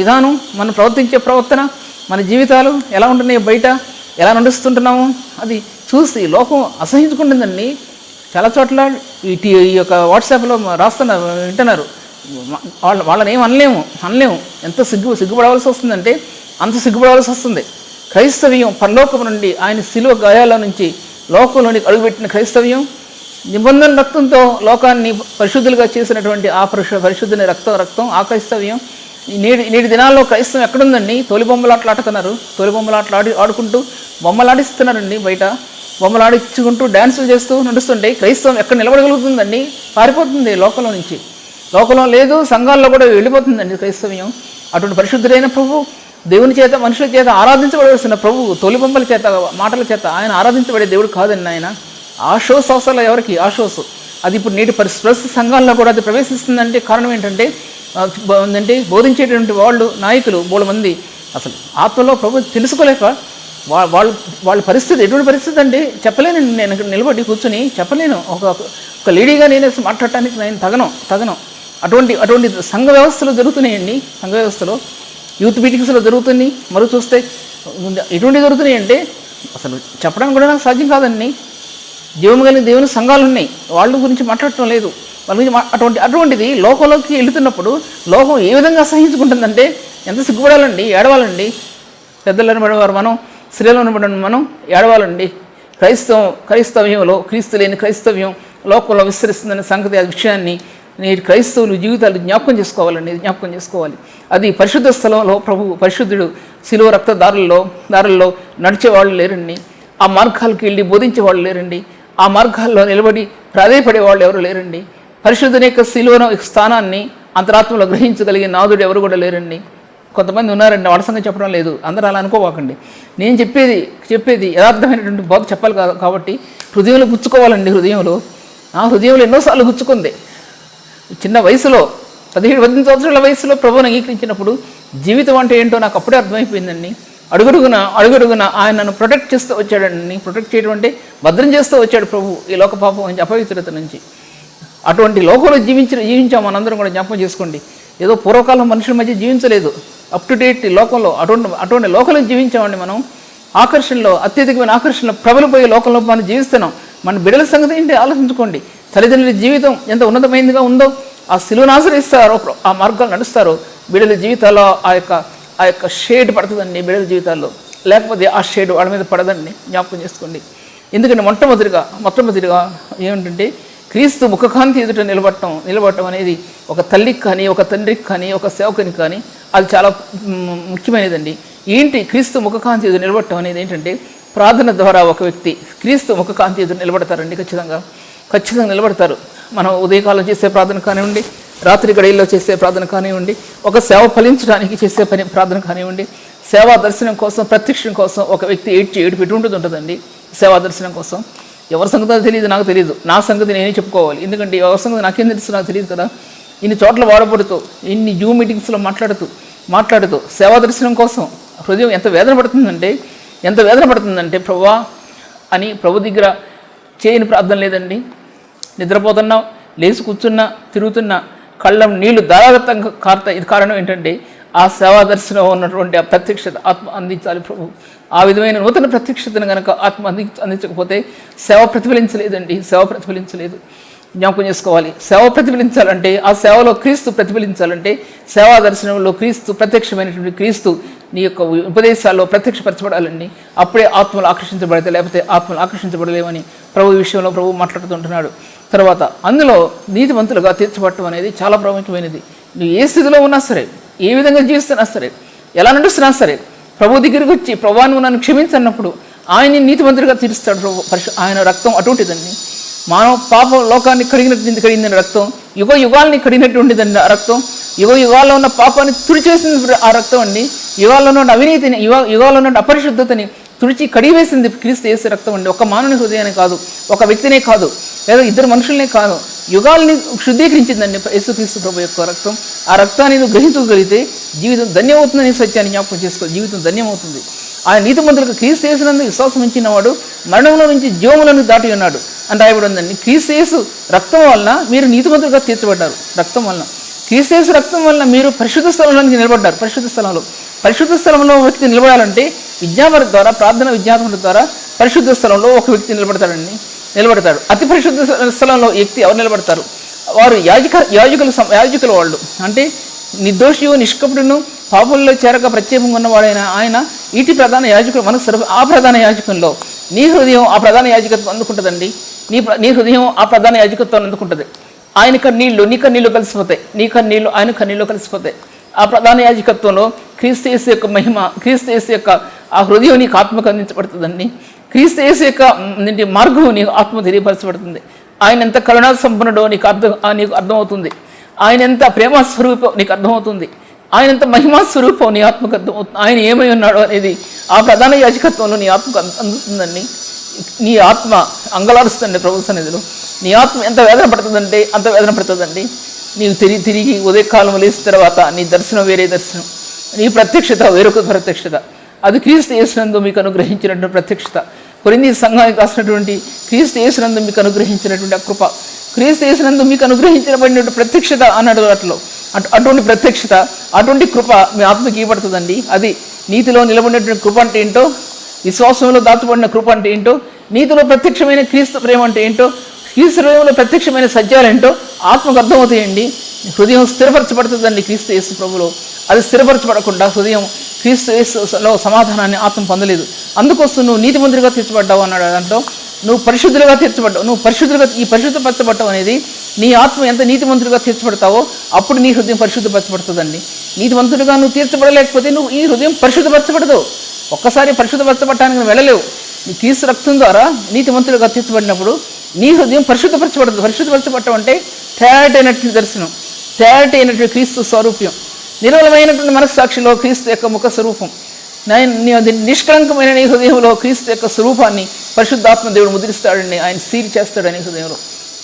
విధానం, మనం ప్రవర్తించే ప్రవర్తన, మన జీవితాలు ఎలా ఉంటున్నాయి, బయట ఎలా నడుస్తుంటున్నాము, అది చూసి లోకం అసహించుకుంటుందండి. చాలా చోట్ల ఈ యొక్క వాట్సాప్లో వింటున్నారు. వాళ్ళని ఏం అనలేము. ఎంత సిగ్గుపడవలసి వస్తుందంటే అంత సిగ్గుపడవలసి వస్తుంది. క్రైస్తవ్యం పరలోకం నుండి, ఆయన శిలువ గాయాల నుంచి లోకంలోని అడుగుపెట్టిన క్రైస్తవ్యం, నిబంధన రక్తంతో లోకాన్ని పరిశుద్ధులుగా చేసినటువంటి ఆ పరిశుద్ధుని రక్తం ఆ క్రైస్తవ్యం. నేటి దినాల్లో క్రైస్తవం ఎక్కడుందండి? తొలి బొమ్మలాట్లు ఆడుతున్నారు, ఆడుకుంటూ బొమ్మలాడిస్తున్నారండి. బయట బొమ్మలాడించుకుంటూ డ్యాన్సులు చేస్తూ నడుస్తుంటే క్రైస్తవం ఎక్కడ నిలబడగలుగుతుందండి? పారిపోతుంది లోకంలో నుంచి. లోకంలో లేదు, సంఘాల్లో కూడా వెళ్ళిపోతుందండి క్రైస్తవ్యం. అటువంటి పరిశుద్ధుడైన ప్రభు, దేవుని చేత, మనుషుల చేత ఆరాధించబడవలసిన ప్రభు, తొలి బొమ్మల చేత, మాటల చేత ఆయన ఆరాధించబడే దేవుడు కాదండి. ఆయన ఆ షోస్ అవసరం ఎవరికి? ఆ షోస్ అది ఇప్పుడు నేటి ప్రస్తుత సంఘాల్లో కూడా అది ప్రవేశిస్తుందంటే కారణం ఏంటంటే, బోధించేటువంటి నాయకులు మంది అసలు ఆత్మలో ప్రభు తెలుసుకోలేక వాళ్ళ పరిస్థితి ఎటువంటి పరిస్థితి అంటే చెప్పలేను. నేను ఇక్కడ నిలబడి కూర్చొని చెప్పలేను. ఒక లేడీగా నేను మాట్లాడటానికి నేను తగను. అటువంటి సంఘ వ్యవస్థలు జరుగుతున్నాయండి. సంఘ వ్యవస్థలో యూత్ మీటింగ్స్లో జరుగుతుంది. మరో చూస్తే ఎటువంటి జరుగుతున్నాయి అంటే అసలు చెప్పడానికి కూడా నాకు సాధ్యం కాదండి. జీవం కలిగిన దేవుని సంఘాలు ఉన్నాయి, వాళ్ళ గురించి మాట్లాడటం లేదు. వాళ్ళ గురించి అటువంటిది లోకంలోకి వెళుతున్నప్పుడు లోకం ఏ విధంగా అసహించుకుంటుందంటే ఎంత సిగ్గుపడాలండి, ఏడవాలండి. పెద్దలను పడేవారు మనం, స్త్రీలను పడిన మనం ఏడవాలండి. క్రైస్తవ్యంలో క్రీస్తు లేని క్రైస్తవ్యం లోకంలో విస్తరిస్తుందనే సంగతి, ఆ విషయాన్ని నేటి క్రైస్తవులు జీవితాలు జ్ఞాపకం చేసుకోవాలి. అది పరిశుద్ధ స్థలంలో ప్రభు పరిశుద్ధుడు శిలువ రక్త దారుల్లో నడిచేవాళ్ళు లేరండి. ఆ మార్గాలకు వెళ్ళి బోధించేవాళ్ళు లేరండి. ఆ మార్గాల్లో నిలబడి ప్రాధేయపడేవాళ్ళు ఎవరు లేరండి. పరిశుద్ధుని యొక్క శిలువను స్థానాన్ని అంతరాత్మలో గ్రహించగలిగే నాదుడు ఎవరు కూడా లేరండి. కొంతమంది ఉన్నారండి, వాడి సంగతి చెప్పడం లేదు, అందరూ అలా అనుకోవాకండి. నేను చెప్పేది యథార్థమైనటువంటి బోధ చెప్పాలి కాబట్టి హృదయంలో గుచ్చుకోవాలండి. హృదయంలో ఎన్నోసార్లు గుచ్చుకుంది. చిన్న వయసులో 17-18 సంవత్సరాల వయసులో ప్రభువుని అంగీకరించినప్పుడు జీవితం అంటే ఏంటో నాకు అప్పుడే అర్థమైపోయిందండి. అడుగడుగున ఆయన నన్ను ప్రొటెక్ట్ చేస్తూ వచ్చాడండి. ప్రొటెక్ట్ చేయడం అంటే భద్రం చేస్తూ వచ్చాడు ప్రభు ఈ లోక పాపం నుంచి, అపవిత్రత నుంచి. అటువంటి లోకంలో జీవించాం మనందరం కూడా జ్ఞాపకం చేసుకోండి. ఏదో పూర్వకాలం మనుషుల మధ్య జీవించలేదు, అప్ టు డేట్ లోకంలో అటువంటి లోకంలో జీవించామండి మనం. అత్యధికమైన ఆకర్షణలో ప్రబలిపోయే లోకంలో మనం జీవిస్తున్నాం. మన బిడ్డల సంగతి ఏంటి ఆలోచించుకోండి. తల్లిదండ్రుల జీవితం ఎంత ఉన్నతమైనదిగా ఉందో, ఆ శిలువను ఆశ్రయిస్తారో, ఆ మార్గాలు నడుస్తారో, బిడ్డల జీవితాల్లో ఆ యొక్క షేడ్ పడుతుందండి బిడ్డల జీవితాల్లో. లేకపోతే ఆ షేడ్ వాళ్ళ మీద పడదండి, జ్ఞాపకం చేసుకోండి. ఎందుకంటే మొట్టమొదటిగా ఏమిటంటే క్రీస్తు ముఖకాంతి ఎదుట నిలబడటం అనేది ఒక తల్లికి కానీ, ఒక తండ్రికి కానీ, ఒక సేవకునికి కానీ అది చాలా ముఖ్యమైనదండి. ఏంటి క్రీస్తు ముఖకాంతి ఎదురు నిలబడటం అనేది ఏంటంటే ప్రార్థన ద్వారా ఒక వ్యక్తి క్రీస్తు ముఖకాంతి ఎదురు నిలబడతారండి. ఖచ్చితంగా నిలబడతారు. మనం ఉదయకాలం చేసే ప్రార్థన కానివ్వండి, రాత్రి గడియల్లో చేసే ప్రార్థన కానివ్వండి, ఒక సేవ ఫలించడానికి చేసే ప్రార్థన కానివ్వండి, సేవా దర్శనం కోసం, ప్రత్యక్షం కోసం ఒక వ్యక్తి ఏడు ఉంటుందండి. సేవా దర్శనం కోసం ఎవరి సంగతి తెలియదు, నాకు తెలియదు. నా సంగతి నేనే చెప్పుకోవాలి. ఎందుకంటే ఎవరి సంగతి నాకేం తెలుసు, నాకు తెలియదు కదా. ఇన్ని చోట్ల వాడబడుతూ, ఇన్ని జూమ్ మీటింగ్స్లో మాట్లాడుతూ సేవా దర్శనం కోసం హృదయం ఎంత వేదన పడుతుందంటే ప్రభువా అని ప్రభు దగ్గర చేయని ప్రార్థన లేదండి. నిద్రపోతున్నా, లేచి కూర్చున్నా, తిరుగుతున్నా, కళ్ళం నీళ్లు ధారాళంగా ఇది కారణం ఏంటంటే ఆ సేవా దర్శనం ఉన్నటువంటి ఆ ప్రత్యక్షత ఆత్మ అందించాలి ప్రభు. ఆ విధమైన నూతన ప్రత్యక్షతను కనుక ఆత్మ అందించకపోతే సేవ ప్రతిఫలించలేదు. జ్ఞాపకం చేసుకోవాలి. సేవ ప్రతిఫలించాలంటే, ఆ సేవలో క్రీస్తు ప్రతిఫలించాలంటే, సేవా దర్శనంలో క్రీస్తు, ప్రత్యక్షమైనటువంటి క్రీస్తు నీ యొక్క ఉపదేశాల్లో ప్రత్యక్షపరచబడాలండి. అప్పుడే ఆత్మలు ఆకర్షించబడితే, లేకపోతే ఆత్మలు ఆకర్షించబడలేమని ప్రభు విషయంలో ప్రభు మాట్లాడుతుంటున్నాడు. తర్వాత అందులో నీతిమంతులుగా తీర్చబడటం అనేది చాలా ప్రాముఖ్యమైనది. నువ్వు ఏ స్థితిలో ఉన్నా సరే, ఏ విధంగా జీవిస్తున్నా సరే, ఎలా నడుస్తున్నా సరే, ప్రభు దగ్గరికి వచ్చి ప్రభువా నువ్వు నన్ను క్షమించన్నప్పుడు ఆయన్ని నీతిమంతుడిగా తీరుస్తాడు ప్రభు. ఆయన రక్తం అటువంటిదండి. మానవ పాపం లోకాన్ని కడిగిన రక్తం, యుగాలని కడిగినటువంటిదండి ఆ రక్తం. యుగాల్లో ఉన్న పాపాన్ని తుడిచేసింది ఆ రక్తం అండి. యుగాల్లో ఉన్న అవినీతిని, యుగాల్లో ఉన్న అపరిశుద్ధతని తుడిచి కడిగివేసింది క్రీస్తు యేసు రక్తం అండి. ఒక మానవుని హృదయాన్ని కాదు, ఒక వ్యక్తినే కాదు, లేదా ఇద్దరు మనుషులనే కాదు, యుగాల్ని శుద్ధీకరించిందండి యేసుక్రీస్తు ప్రభు యొక్క రక్తం. ఆ రక్తాన్ని నువ్వు గ్రహించగలిగితే జీవితం ధన్యమవుతుందని సత్యాన్ని జ్ఞాపకం చేసుకో. జీవితం ధన్యమవుతుంది. ఆయన నీతిమంతులకు క్రీస్తు యేసునందు విశ్వాసం ఉంచిన వాడు మరణంలో నుంచి జీవములను దాటి ఉన్నాడు అని రాయబడి ఉందండి. క్రీస్తు యేసు రక్తం వలన మీరు నీతిమంతులుగా తీర్చబడ్డారు. క్రీస్తు యేసు రక్తం వలన మీరు పరిశుద్ధ స్థలంలోనికి నిలబడ్డారు. పరిశుద్ధ స్థలంలో వ్యక్తి నిలబడాలంటే విజ్ఞాపన ద్వారా, ప్రార్థన విజ్ఞాపన ద్వారా పరిశుద్ధ స్థలంలో ఒక వ్యక్తి నిలబడతాడు. అతి పరిశుద్ధ స్థలంలో వ్యక్తి ఎవరు నిలబడతారు? వారు యాజకుల వాళ్ళు. అంటే నిర్దోషియు, నిష్కపటును, పాపుల్లో చేరక ప్రత్యేకంగా ఉన్నవాడైన ఆయన ఈటి ప్రధాన యాజకులు. మనకు ఆ ప్రధాన యాజకంలో నీ హృదయం ఆ ప్రధాన యాజకత్వం అందుకుంటుందండి. నీ హృదయం ఆ ప్రధాన యాజకత్వాన్ని అందుకుంటుంది. ఆయన కన్నీళ్ళు నీ కన్నీళ్ళు కలిసిపోతాయి, నీ కన్నీళ్ళు ఆయన కన్నీళ్ళు కలిసిపోతాయి. ఆ ప్రధాన యాజకత్వంలో క్రీస్తు యేసు యొక్క మహిమ, క్రీస్తు యేసు యొక్క ఆ హృదయం నీకు ఆత్మకు అందించబడుతుందండి. క్రీస్తు యేసు యొక్క మార్గం నీకు ఆత్మ తెలియపరచబడుతుంది. ఆయన ఎంత కరుణా సంపన్నుడో నీకు అర్థమవుతుంది. ఆయన ఎంత ప్రేమ స్వరూపం నీకు అర్థమవుతుంది. ఆయన ఎంత మహిమా స్వరూపం నీ ఆత్మకు అర్థమవుతుంది. ఆయన ఏమై ఉన్నాడో అనేది ఆ ప్రధాన యాజకత్వంలో నీ ఆత్మకు అందుతుందండి. నీ ఆత్మ అంగలారుస్తుంది ప్రభు సన్నిధిలో. నీ ఆత్మ ఎంత వేదన పడుతుందంటే అంత వేదన పడుతుందండి. నీవు తిరిగి ఉదయకాలం లేచిన తర్వాత నీ దర్శనం వేరే దర్శనం, నీ ప్రత్యక్షత వేరొక ప్రత్యక్షత. అది క్రీస్తు యేసునందు మీకు అనుగ్రహించినటువంటి ప్రత్యక్షత. కొరింథీ సంఘానికి రాసినటువంటి క్రీస్తు యేసునందు మీకు అనుగ్రహించినటువంటి కృప, క్రీస్తు యేసునందు మీకు అనుగ్రహించబడినటువంటి ప్రత్యక్షత అన్నాడు. అటువంటి ప్రత్యక్షత, అటువంటి కృప మీ ఆత్మకి ఇవ్వబడుతుందండి. అది నీతిలో నిలబడినటువంటి కృప అంటే ఏంటో, విశ్వాసంలో దాచబడిన కృప అంటే ఏంటో, నీతిలో ప్రత్యక్షమైన క్రీస్తు ప్రేమ అంటే ఏంటో, క్రీస్తు ప్రేమలో ప్రత్యక్షమైన సత్యాలు ఏంటో ఆత్మకు అర్థమవుతాయండి. హృదయం స్థిరపరచబడుతుందండి క్రీస్తు యేసు ప్రభులో. అది స్థిరపరచబడకుండా హృదయం క్రీస్తు యేసులో సమాధానాన్ని ఆత్మ పొందలేదు. అందుకోసం నువ్వు నీతిమంతుడిగా తీర్చబడ్డావు అన్నాడు. దాంట్లో నువ్వు పరిశుద్ధులుగా తీర్చబడ్డావు. నువ్వు పరిశుద్ధులుగా ఈ పరిశుద్ధపరచబడటం అనేది నీ ఆత్మ ఎంత నీతిమంతుడిగా తీర్చబడతావో అప్పుడు నీ హృదయం పరిశుద్ధపరచబడుతుందండి. నీతిమంతుడిగా నువ్వు తీర్చబడలేకపోతే నువ్వు ఈ హృదయం పరిశుద్ధపరచబడదు. ఒక్కసారి పరిశుద్ధపరచబడటానికి నువ్వు వెళ్ళలేవు. నీ క్రీస్తు రక్తం ద్వారా నీతిమంతుడిగా తీర్చబడినప్పుడు నీ హృదయం పరిశుద్ధపరచబడదు. పరిశుద్ధపరచబడటం అంటే తేటైనటువంటి దర్శనం, తేటైనటువంటి క్రీస్తు స్వరూప్యం, నిర్మలమైనటువంటి మనస్సాక్షిలో క్రీస్తు యొక్క ముఖ స్వరూపం, నిష్కళంకమైన నీ హృదయంలో క్రీస్తు యొక్క స్వరూపాన్ని పరిశుద్ధాత్మ దేవుడు ముద్రిస్తాడండి. ఆయన సీల్ చేస్తాడని హృదయంలో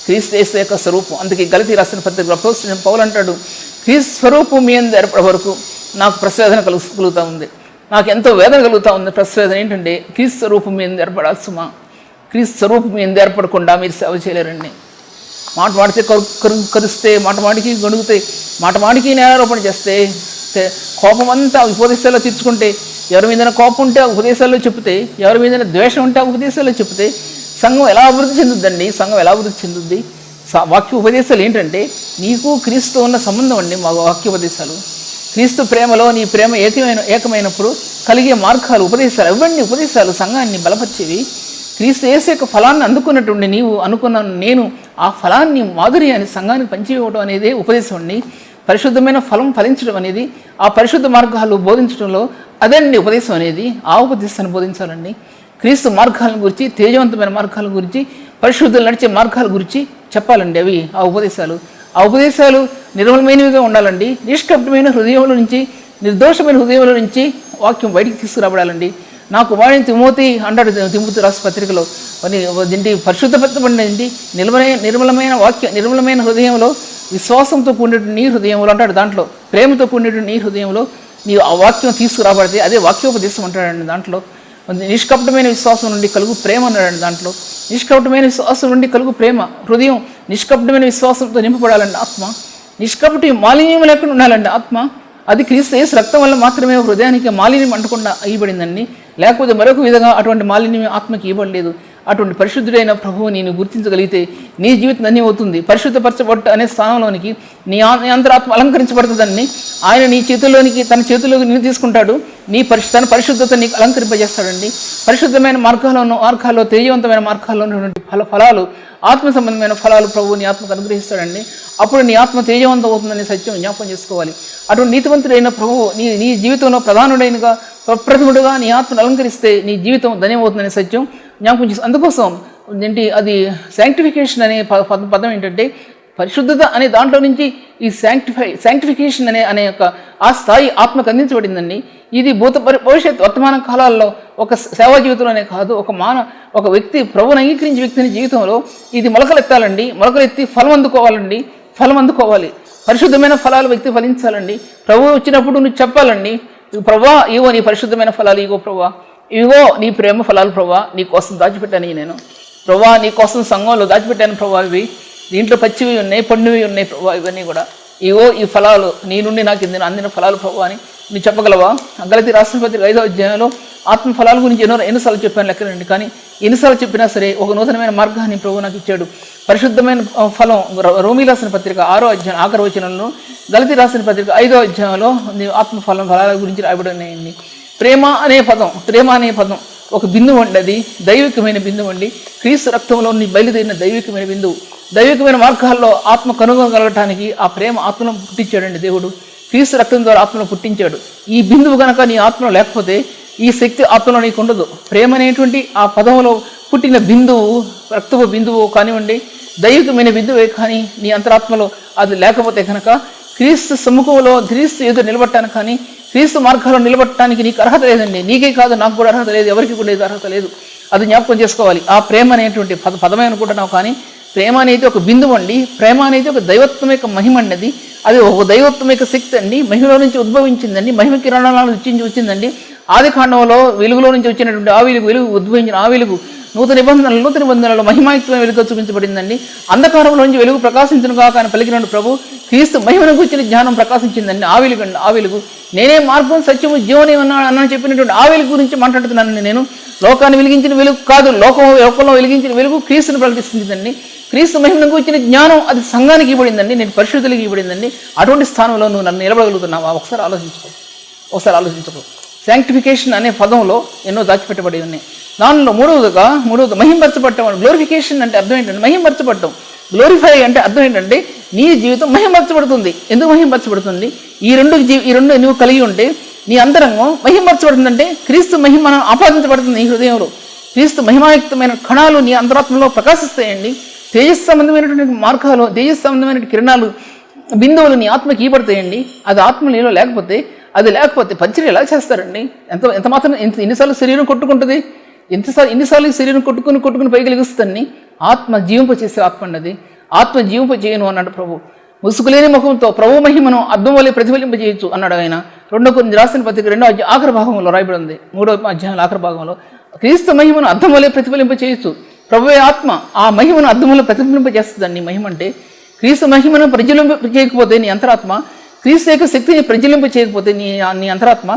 క్రీస్తు యేసు యొక్క స్వరూపం. అందుకే గలతీ రాసిన పత్రికలో అపోస్తలుడైన పౌలు అంటాడు, క్రీస్తు స్వరూపం మీ యందు ఏర్పడే వరకు నాకు ప్రస్వేదన కలుగుతూ ఉంది, నాకు ఎంతో వేదన కలుగుతూ ఉంది. ప్రస్వేదన ఏంటంటే క్రీస్తు స్వరూపం మీ యందు ఏర్పడాలి సుమా. క్రీస్తు స్వరూపం మీ యందు ఏర్పడకుండా మీరు సేవ చేయలేరండి. మాట మాడితే కరుస్తే, మాట మాటికి గొణుగుతే, మాట మాటికి నేరారోపణ చేస్తే, కోపం అంతా ఉపదేశాల్లో తీర్చుకుంటే, ఎవరి మీద కోపం ఉంటే ఆ ఉపదేశాల్లో చెప్తే, ఎవరి మీద ద్వేషం ఉంటే ఆ ఉపదేశాల్లో చెప్తే సంఘం ఎలా అభివృద్ధి చెందుద్దండి? సంఘం ఎలా అభివృద్ధి చెందుద్ది? వాక్య ఉపదేశాలు ఏంటంటే నీకు క్రీస్తు ఉన్న సంబంధం అండి. మా వాక్యోపదేశాలు క్రీస్తు ప్రేమలో నీ ప్రేమ ఏకమైనప్పుడు కలిగే మార్గాలు ఉపదేశాలు ఇవ్వండి. ఉపదేశాలు సంఘాన్ని బలపరిచేవి. క్రీస్తు యేసు యొక్క ఫలాన్ని అందుకున్నటువంటి నీవు అనుకున్న నేను ఆ ఫలాన్ని మాధుర్యాన్ని సంఘానికి పంచివ్వడం అనేది ఉపదేశం అండి. పరిశుద్ధమైన ఫలం ఫలించడం అనేది, ఆ పరిశుద్ధ మార్గాలు బోధించడంలో అదండి ఉపదేశం అనేది. ఆ ఉపదేశాన్ని బోధించాలండి. క్రీస్తు మార్గాల గురించి, తేజవంతమైన మార్గాల గురించి, పరిశుద్ధులు నడిచే మార్గాల గురించి చెప్పాలండి. అవి ఆ ఉపదేశాలు. ఆ ఉపదేశాలు నిర్మలమైనవిగా ఉండాలండి. నిష్కపటమైన హృదయంలో నుంచి, నిర్దోషమైన హృదయంలో నుంచి వాక్యం బయటికి తీసుకురాబడాలండి. నా కుమారుని తిమోతి అంటాడు తిమోతి రాసు పత్రికలో, దీంటి పరిశుద్ధపరచబడినది నిర్మలమైన వాక్య, నిర్మలమైన హృదయంలో విశ్వాసంతో కూడినటువంటి నీ హృదయంలో అంటాడు. దాంట్లో ప్రేమతో కూడినటువంటి నీ హృదయంలో నీ ఆ వాక్యం తీసుకురాబడితే అదే వాక్యోపదేశం అంటాడండి. దాంట్లో నిష్కపటమైన విశ్వాసం నుండి కలుగు ప్రేమ అన్నాడండి. దాంట్లో నిష్కపటమైన విశ్వాసం నుండి కలుగు ప్రేమ. హృదయం నిష్కపటమైన విశ్వాసంతో నింపబడాలండి. ఆత్మ నిష్కపటి మాలిన్యం లేకుండా ఉండాలండి. ఆత్మ అది క్రీస్తు యేసు రక్తం వల్ల మాత్రమే హృదయానికి మాలిన్యం అంటకుండా ఇవ్వబడిందండి. లేకపోతే మరొక విధంగా అటువంటి మాలిన్యం ఆత్మకి ఇవ్వబడలేదు. అటువంటి పరిశుద్ధుడైన ప్రభువు నేను గుర్తించగలిగితే నీ జీవితం ధన్యం అవుతుంది. పరిశుద్ధపరచబట్ట అనే స్థానంలోనికి నీ అంతరాత్మ అలంకరించబడుతుందని ఆయన నీ చేతుల్లోనికి, తన చేతుల్లోకి నిన్ను తీసుకుంటాడు. తన పరిశుద్ధత నీకు అలంకరింపజేస్తాడండి. పరిశుద్ధమైన మార్గాల్లో తేజవంతమైన మార్గాల్లో ఉన్నటువంటి ఫలాలు, ఆత్మ సంబంధమైన ఫలాలు ప్రభువు నీ ఆత్మకు అనుగ్రహిస్తాడండి. అప్పుడు నీ ఆత్మ తేజవంతం అవుతుందని సత్యం జ్ఞాపకం చేసుకోవాలి. అటువంటి నీతివంతుడైన ప్రభువు నీ జీవితంలో ప్రధానుడైనగా, ప్రప్రథముడుగా నీ ఆత్మను అలంకరిస్తే నీ జీవితం ధన్యమవుతుందని సత్యం జ్ఞాపకం చేస్తుంది. అందుకోసం అది శాంక్టిఫికేషన్ అనే పదం ఏంటంటే పరిశుద్ధత అనే దాంట్లో నుంచి ఈ శాంక్టిఫికేషన్ అనే యొక్క ఆ స్థాయి ఆత్మకు అందించబడిందండి. ఇది భవిష్యత్ వర్తమాన కాలాల్లో ఒక సేవా జీవితంలోనే కాదు, ఒక వ్యక్తి ప్రభువును అంగీకరించే వ్యక్తిని జీవితంలో ఇది మొలకలెత్తాలండి. మొలకలెత్తి ఫలం అందుకోవాలి. పరిశుద్ధమైన ఫలాలు వ్యక్తి ఫలించాలండి. ప్రభువు వచ్చినప్పుడు నువ్వు చెప్పాలండి, ప్రభువా ఇగో నీ పరిశుద్ధమైన ఫలాలు, ఇగో ప్రభువా ఇగో నీ ప్రేమ ఫలాలు ప్రభువా, నీ కోసం దాచిపెట్టాను నేను ప్రభువా, నీ కోసం సంఘంలో దాచిపెట్టాను ప్రభువా, ఇవి దీంట్లో పచ్చివి ఉన్నాయి, పండువి ఉన్నాయి ప్రభువా, ఇవన్నీ కూడా ఇగో ఈ ఫలాలు నీ నుండి నాకు అందిన ఫలాలు ప్రభువా అని నువ్వు చెప్పగలవా? గలతీ రాసిన పత్రిక 5వ అధ్యాయంలో ఆత్మ ఫలాల గురించి ఎన్నిసార్లు చెప్పాను లెక్కనండి. కానీ ఎన్నిసార్లు చెప్పినా సరే ఒక నూతనమైన మార్గాన్ని ప్రభు నాకు ఇచ్చాడు. పరిశుద్ధమైన ఫలం రోమీ రాసిన పత్రిక 6వ అధ్యాయం ఆఖరి వచనంలో, గలతీ రాసిన పత్రిక 5వ అధ్యాయంలో ఆత్మ ఫలాల గురించి రాయబడినాయండి. ప్రేమ అనే పదం ఒక బిందువు అండి. అది దైవికమైన బిందువు అండి. క్రీస్తు రక్తంలో బయలుదేరిన దైవికమైన బిందువు. దైవికమైన మార్గాల్లో ఆత్మ కనుగొనగలగటానికి ఆ ప్రేమ ఆత్మను పుట్టించాడండి దేవుడు. క్రీస్తు రక్తం ద్వారా ఆత్మను పుట్టించాడు. ఈ బిందువు కనుక నీ ఆత్మలో లేకపోతే ఈ శక్తి ఆత్మలో నీకు ఉండదు. ప్రేమ అనేటువంటి ఆ పదంలో పుట్టిన బిందువు, రక్తపు బిందువు కానివ్వండి, దైవికమైన బిందువే కానీ నీ అంతరాత్మలో అది లేకపోతే కనుక క్రీస్తు సముఖంలో క్రీస్తు ఎదురు నిలబడటానికి కానీ క్రీస్తు మార్గాల్లో నిలబడటానికి నీకు అర్హత లేదండి. నీకే కాదు, నాకు కూడా అర్హత లేదు, ఎవరికి కూడా అర్హత లేదు. అది జ్ఞాపకం చేసుకోవాలి. ఆ ప్రేమ అనేటువంటి పదమే అనుకుంటున్నావు, కానీ ప్రేమ అనేది ఒక బిందువు అండి. ప్రేమ అనేది ఒక దైవత్వం యొక్క మహిమ అండి. అది ఒక దైవత్వం యొక్క శక్తి అండి. మహిమలో నుంచి ఉద్భవించిందండి. మహిమ కిరణాల నుంచి వచ్చిందండి. ఆది కాండంలో వెలుగులో నుంచి వచ్చినటువంటి ఆ వెలుగు ఉద్భవించిన ఆ వెలుగు నూతన నిబంధనలో మహిమాయుక్తమైన వెలుగుతో చూపించబడిందండి. అంధకారంలో నుంచి వెలుగు ప్రకాశించను కాక అని పలికిన ప్రభు క్రీస్తు మహిమను కూర్చుని జ్ఞానం ప్రకాశించిందండి. ఆ వెలుగు నేనే మార్గం సత్యము జీవనే అన్న చెప్పినటువంటి ఆ వెలుగు గురించి మాట్లాడుతున్నానండి. నేను లోకాన్ని వెలిగించిన వెలుగు కాదు, లోకంలో వెలిగించిన వెలుగు క్రీస్తుని ప్రకటిస్తుందండి. క్రీస్తు మహిమను గురించిన జ్ఞానం అది సంఘానికి ఇవ్వబడిందండి, నేను పరిశుద్ధులకు ఇవ్వబడిందండి. అటువంటి స్థానంలో నువ్వు నన్ను నిలబడగలుగుతున్నావా? ఒకసారి ఆలోచించుకో. శాంక్టిఫికేషన్ అనే పదంలో ఎన్నో దాచిపెట్టబడి ఉన్నాయి. దానిలో మూడవది మహింపరచబడటం. గ్లోరిఫికేషన్ అంటే అర్థం ఏంటంటే మహింపరచబడటం. గ్లోరిఫై అంటే అర్థం ఏంటంటే నీ జీవితం మహింపరచబడుతుంది. ఎందుకు మహింపరచబడుతుంది? ఈ రెండు నువ్వు కలిగి ఉంటే నీ అంతరంగం మహింపరచబడుతుందంటే క్రీస్తు మహిమ ఆపాదించబడుతుంది నీ హృదయంలో. క్రీస్తు మహిమాయుక్తమైన కణాలు నీ అంతరాత్మలో ప్రకాశిస్తాయండి. తేజస్ సంబంధమైనటువంటి మార్గాలు, తేజస్ సంబంధమైన కిరణాలు, బిందువులు నీ ఆత్మకి ఇవ్వబడతాయండి. అది ఆత్మ నీలో లేకపోతే పరిచయం ఎలా చేస్తారండి? ఎంత మాత్రం ఎన్నిసార్లు శరీరం కొట్టుకుంటుంది, ఎన్నిసార్లు శరీరం కొట్టుకుని పైగలిగిస్తుంది. ఆత్మ జీవింప చేసే ఆత్మ అన్నది. ఆత్మ జీవింప చేయను అన్నాడు ప్రభు. ముసుగులేని ముఖంతో ప్రభు మహిమను అద్దం వల్లే ప్రతిఫలింపజేయచ్చు అన్నాడు ఆయన. 2 కొరింథీయులకు రాసిన పత్రిక 2వ అధ్యాయం ఆఖరి భాగంలో రాయబడి ఉంది. 3వ అధ్యాయంలో ఆఖరి భాగంలో క్రీస్తు మహిమను అద్దం వల్లే ప్రతిఫలింపజేయచ్చు. ప్రభువే ఆత్మ ఆ మహిమను అద్దం వల్ల ప్రతిఫలింపజేస్తుందండి. మహిమ అంటే క్రీస్తు మహిమను ప్రజ్వలింప చేయకపోతే నీ అంతరాత్మ, క్రీస్తు యొక్క శక్తిని ప్రజ్వలింప చేయకపోతే నీ అంతరాత్మ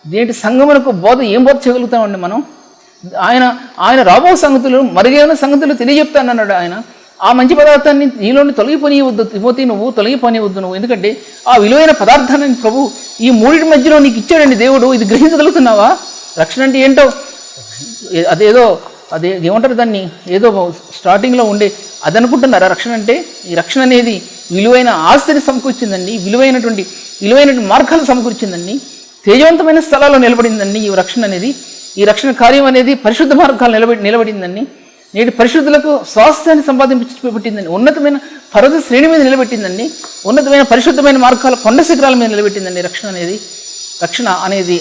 దేంటి సంగమునకు ఏం బోధ చేయగలుగుతామండి మనం? ఆయన రాబో సంగతులు, మరుగైన సంగతులు తెలియజెప్తానన్నాడు ఆయన. ఆ మంచి పదార్థాన్ని నీలోని తొలగిపోనివద్దు తిమోతి, నువ్వు తొలగిపోనివద్దు నువ్వు. ఎందుకంటే ఆ విలువైన పదార్థాన్ని ప్రభు ఈ మూడింటి మధ్యలో నీకు ఇచ్చాడండి దేవుడు. ఇది గ్రహించగలుగుతున్నావా? రక్షణ అంటే ఏంటో అదే ఏమంటారు దాన్ని, ఏదో స్టార్టింగ్లో ఉండే అది అనుకుంటున్నారా రక్షణ అంటే? ఈ రక్షణ అనేది విలువైన ఆస్తిని సమకూర్చిందండి, విలువైనటువంటి మార్గాలు సమకూర్చిందండి, తేజవంతమైన స్థలాల్లో నిలబడిందండి ఈ రక్షణ అనేది. ఈ రక్షణ కార్యం అనేది పరిశుద్ధ మార్గాలు నిలబడిందండి. నేటి పరిశుద్ధులకు స్వాస్థ్యాన్ని సంపాదించబెట్టిందండి. ఉన్నతమైన పర్వత శ్రేణి మీద నిలబెట్టిందండి. ఉన్నతమైన పరిశుద్ధమైన మార్గాల కొండ శిఖరాల మీద నిలబెట్టిందండి రక్షణ అనేది.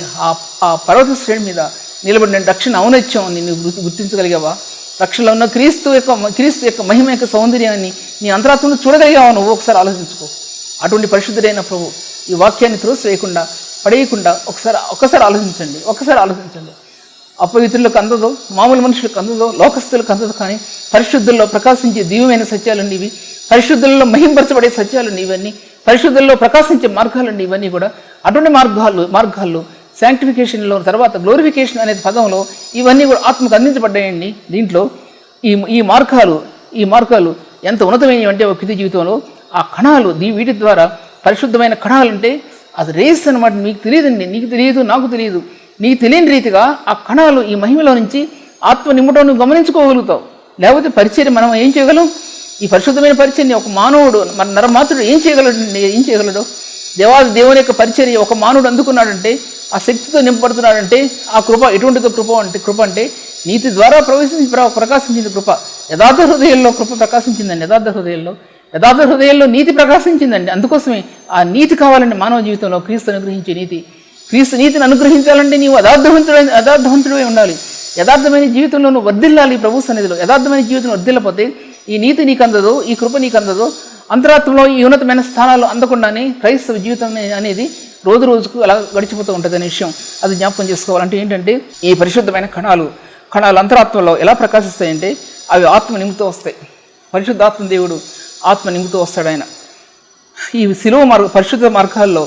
ఆ పర్వత శ్రేణి మీద నిలబడిన రక్షణ ఔన్నత్యం నిన్ను గుర్తించగలిగావా? రక్షణలో ఉన్న క్రీస్తు యొక్క మహిమ యొక్క సౌందర్యాన్ని నీ అంతరాత్మను చూడగలిగావా? నువ్వు ఒకసారి ఆలోచించుకో. అటువంటి పరిశుద్ధుడైన ప్రభు ఈ వాక్యాన్ని త్రోసివేయకుండా పడేయకుండా ఒక్కసారి ఆలోచించండి. అపవిత్రులకు అందదో, మామూలు మనుషులకు అందదో, లోకస్తులకు అందదో, కానీ పరిశుద్ధుల్లో ప్రకాశించే దివ్యమైన సత్యాలండి ఇవి. పరిశుద్ధుల్లో మహింపరచబడే సత్యాలండి ఇవన్నీ. పరిశుద్ధుల్లో ప్రకాశించే మార్గాలండి ఇవన్నీ కూడా. అటువంటి మార్గాల్లో శాంక్టిఫికేషన్లో తర్వాత గ్లోరిఫికేషన్ అనే పదంలో ఇవన్నీ కూడా ఆత్మకు అందించబడ్డాయండి. దీంట్లో ఈ మార్గాలు ఎంత ఉన్నతమైనవి అంటే ఒక క్రియ జీవితంలో ఆ కణాలు వీటి ద్వారా పరిశుద్ధమైన కణాలు అంటే అది రేస్ అనమాట. మీకు తెలియదండి, నీకు తెలియదు, నాకు తెలియదు. నీకు తెలియని రీతిగా ఆ కణాలు ఈ మహిమలో నుంచి ఆత్మ నిమ్మటం నువ్వు గమనించుకోగలుగుతావు. లేకపోతే పరిచర్య మనం ఏం చేయగలం? ఈ పరిశుద్ధమైన పరిచర్ని ఒక మానవుడు, మన నరమాత్రుడు ఏం చేయగలడు? దేవుని యొక్క పరిచర్య ఒక మానవుడు అందుకున్నాడంటే, ఆ శక్తితో నింపబడుతున్నాడంటే ఆ కృప ఎటువంటిదో కృప అంటే నీతి ద్వారా ప్రకాశించింది కృప. యథార్థ హృదయంలో కృప ప్రకాశించిందండి. యథార్థ హృదయంలో నీతి ప్రకాశించిందండి. అందుకోసమే ఆ నీతి కావాలండి మానవ జీవితంలో. క్రీస్తు అనుగ్రహించే నీతి, క్రీస్తు నీతిని అనుగ్రహించాలంటే నీవు యథార్థవంతుడై ఉండాలి. యథార్థమైన జీవితంలో నువ్వు వర్ధిల్లాలి ప్రభు సన్నిధిలో. యథార్థమైన జీవితం వర్ధిల్లపోతే ఈ నీతి నీకు అందదో, ఈ కృప నీకు అందదో, అంతరాత్మలో ఈ ఉన్నతమైన స్థానాలు అందకుండానే క్రైస్తవ జీవితం అనేది రోజుకు అలా గడిచిపోతూ ఉంటుంది అనే విషయం అది జ్ఞాపకం చేసుకోవాలంటే ఏంటంటే, ఈ పరిశుద్ధమైన కణాలు అంతరాత్మలో ఎలా ప్రకాశిస్తాయంటే అవి ఆత్మ నింపుతూ వస్తాయి. పరిశుద్ధాత్మ దేవుడు ఆత్మ నింపుతూ వస్తాడు ఆయన. ఈ పరిశుద్ధ మార్గాల్లో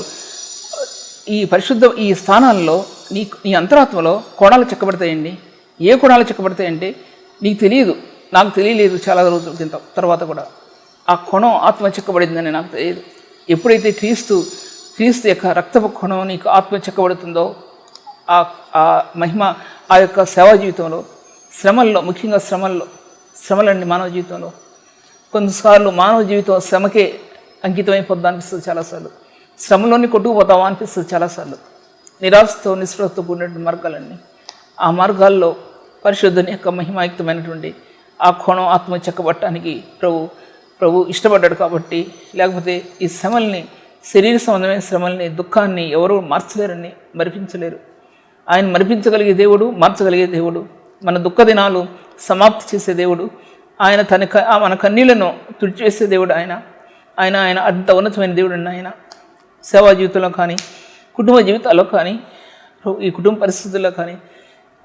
ఈ స్థానాల్లో నీ అంతరాత్మలో కోణాలు చెక్కబడతాయండి. ఏ కోణాలు చెక్కబడతాయంటే నీకు తెలియదు, నాకు తెలియలేదు. చాలా రోజుల తర్వాత కూడా ఆ కోణం ఆత్మ చెక్కబడిందని నాకు తెలియదు. ఎప్పుడైతే క్రీస్తు యొక్క రక్తపు కోణం నీకు ఆత్మ చెక్కబడుతుందో ఆ మహిమ ఆ యొక్క సేవా జీవితంలో, శ్రమల్లో, ముఖ్యంగా శ్రమలండి మానవ జీవితంలో. కొన్నిసార్లు మానవ జీవితం శ్రమకే అంకితమైపోద్దా అనిపిస్తుంది. చాలాసార్లు శ్రమలోని కొట్టుకుపోతావా అనిపిస్తుంది. చాలాసార్లు నిరాశతో నిస్పృహతో కూడినటువంటి మార్గాలన్నీ, ఆ మార్గాల్లో పరిశుద్ధుని యొక్క మహిమాయుక్తమైనటువంటి ఆ కోణం ఆత్మ చెక్కబట్టడానికి ప్రభు ఇష్టపడ్డాడు. కాబట్టి లేకపోతే ఈ శ్రమల్ని, శరీర సంబంధమైన శ్రమల్ని, దుఃఖాన్ని ఎవరు మార్చలేరని, మరిపించలేరు. ఆయన మరిపించగలిగే దేవుడు, మార్చగలిగే దేవుడు, మన దుఃఖ దినాలు సమాప్తి చేసే దేవుడు ఆయన. మన కన్నీళ్లను తుడిచివేసే దేవుడు ఆయన అంత ఉన్నతమైన దేవుడు అండి ఆయన. సేవా జీవితంలో కానీ, కుటుంబ జీవితాల్లో కానీ, ఈ కుటుంబ పరిస్థితుల్లో కానీ,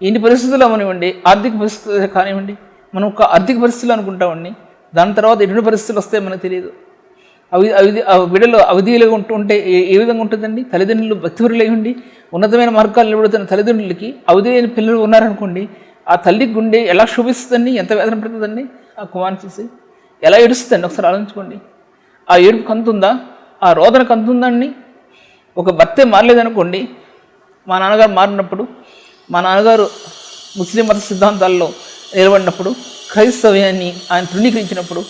ఎన్ని పరిస్థితుల్లో అవనివ్వండి, ఆర్థిక పరిస్థితులు కానివ్వండి, మనం ఒక ఆర్థిక పరిస్థితులు అనుకుంటామండి. దాని తర్వాత ఎటువంటి పరిస్థితులు వస్తాయో మనకు తెలియదు. బిడ్డలు అవధిలుగా ఉంటే ఏ విధంగా ఉంటుందండి? తల్లిదండ్రులు భక్తిపరులై ఉండి ఉన్నతమైన మార్గాలు నిలబడుతున్న తల్లిదండ్రులకి అవధి లేని పిల్లలు ఉన్నారనుకోండి, ఆ తల్లి గుండె ఎలా శోభిస్తుందండి, ఎంత వేదన పడుతుందండి ఆ కుమారుని చూసి. ఎలా ఏడుస్తుందండి ఒకసారి ఆలోచించుకోండి. ఆ ఏడుపు కంతుందా, ఆ రోదన కంతుందండి. ఒక భర్తే మారలేదనుకోండి, మా నాన్నగారు మారినప్పుడు, మా నాన్నగారు ముస్లిం మత సిద్ధాంతాల్లో నిలబడినప్పుడు, క్రైస్తవ్యాన్ని ఆయన తృణీకరించినప్పుడు,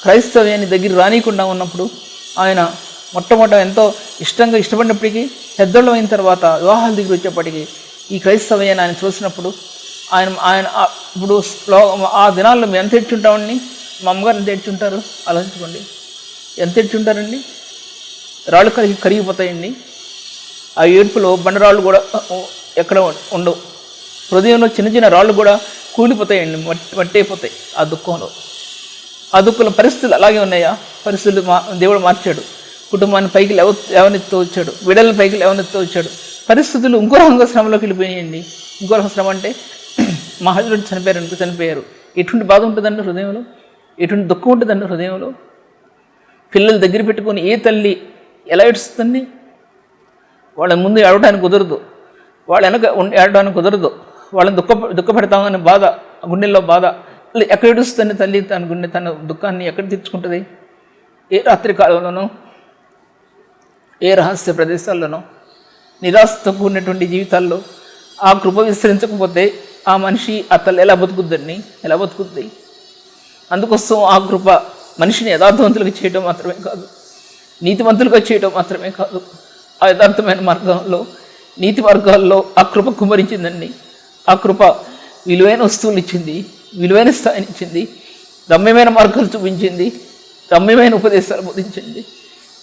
క్రైస్తవ్యాన్ని దగ్గర రానియకుండా ఉన్నప్పుడు, ఆయన మొట్టమొదట ఎంతో ఇష్టపడినప్పటికీ పెద్దోళ్ళు అయిన తర్వాత వివాహాల దగ్గర వచ్చేప్పటికీ ఈ క్రైస్తవ్యాన్ని ఆయన చూసినప్పుడు ఆయన ఇప్పుడు ఆ దినాల్లో మేము ఎంత ఏడ్చుంటామండి, మా అమ్మగారు ఎంత ఏడ్చుంటారు ఆలోచించుకోండి. ఎంత ఏడ్చుంటారండి? రాళ్ళు కరిగిపోతాయండి. ఆ ఏడుపులో బండరాళ్ళు కూడా ఎక్కడ ఉండవు. హృదయంలో చిన్న చిన్న రాళ్ళు కూడా కూలిపోతాయండి, మట్టి అయిపోతాయి ఆ దుఃఖంలో. ఆ దుఃఖంలో పరిస్థితులు అలాగే ఉన్నాయా? పరిస్థితులు దేవుడు మార్చాడు. కుటుంబాన్ని పైకి లేవనెత్తుతూ వచ్చాడు, విడల్ని పైకి లేవనెత్తుతూ వచ్చాడు. పరిస్థితులు ఇంకో రకంగా శ్రమలోకి వెళ్ళిపోయాయండి. ఇంకో రకం శ్రమ అంటే మా హస్బెండ్ చనిపోయారు. ఎటువంటి బాధ ఉంటుందండి హృదయంలో, ఎటువంటి దుఃఖం ఉంటుందండి హృదయంలో. పిల్లలు దగ్గర పెట్టుకొని ఏ తల్లి ఎలా ఏడుస్తుందండి? వాళ్ళ ముందు ఏడవడానికి కుదరదు, వాళ్ళ వెనక ఏడవడానికి కుదరదు. వాళ్ళని దుఃఖపెడతామని బాధ, గుండెల్లో బాధ. ఎక్కడ ఏడుస్తుంది తల్లి? తన దుఃఖాన్ని ఎక్కడ తీర్చుకుంటుంది? ఏ రాత్రి కాలంలోనో, ఏ రహస్య ప్రదేశాల్లోనో, నిరాశతో కూడినటువంటి జీవితాల్లో ఆ కృప విస్తరించకపోతే ఆ మనిషి, ఆ తల్లి ఎలా బతుకుద్ది? అందుకోసం ఆ కృప మనిషిని యథార్థవంతులుగా చేయడం మాత్రమే కాదు, నీతివంతులుగా చేయడం మాత్రమే కాదు, ఆ యథార్థమైన మార్గంలో, నీతి మార్గాల్లో ఆ కృప కుమ్మరించిందండి. ఆ కృప విలువైన వస్తువులు ఇచ్చింది, విలువైన స్థాయిని ఇచ్చింది, రమ్యమైన మార్గాలు చూపించింది, రమ్యమైన ఉపదేశాలు బోధించింది,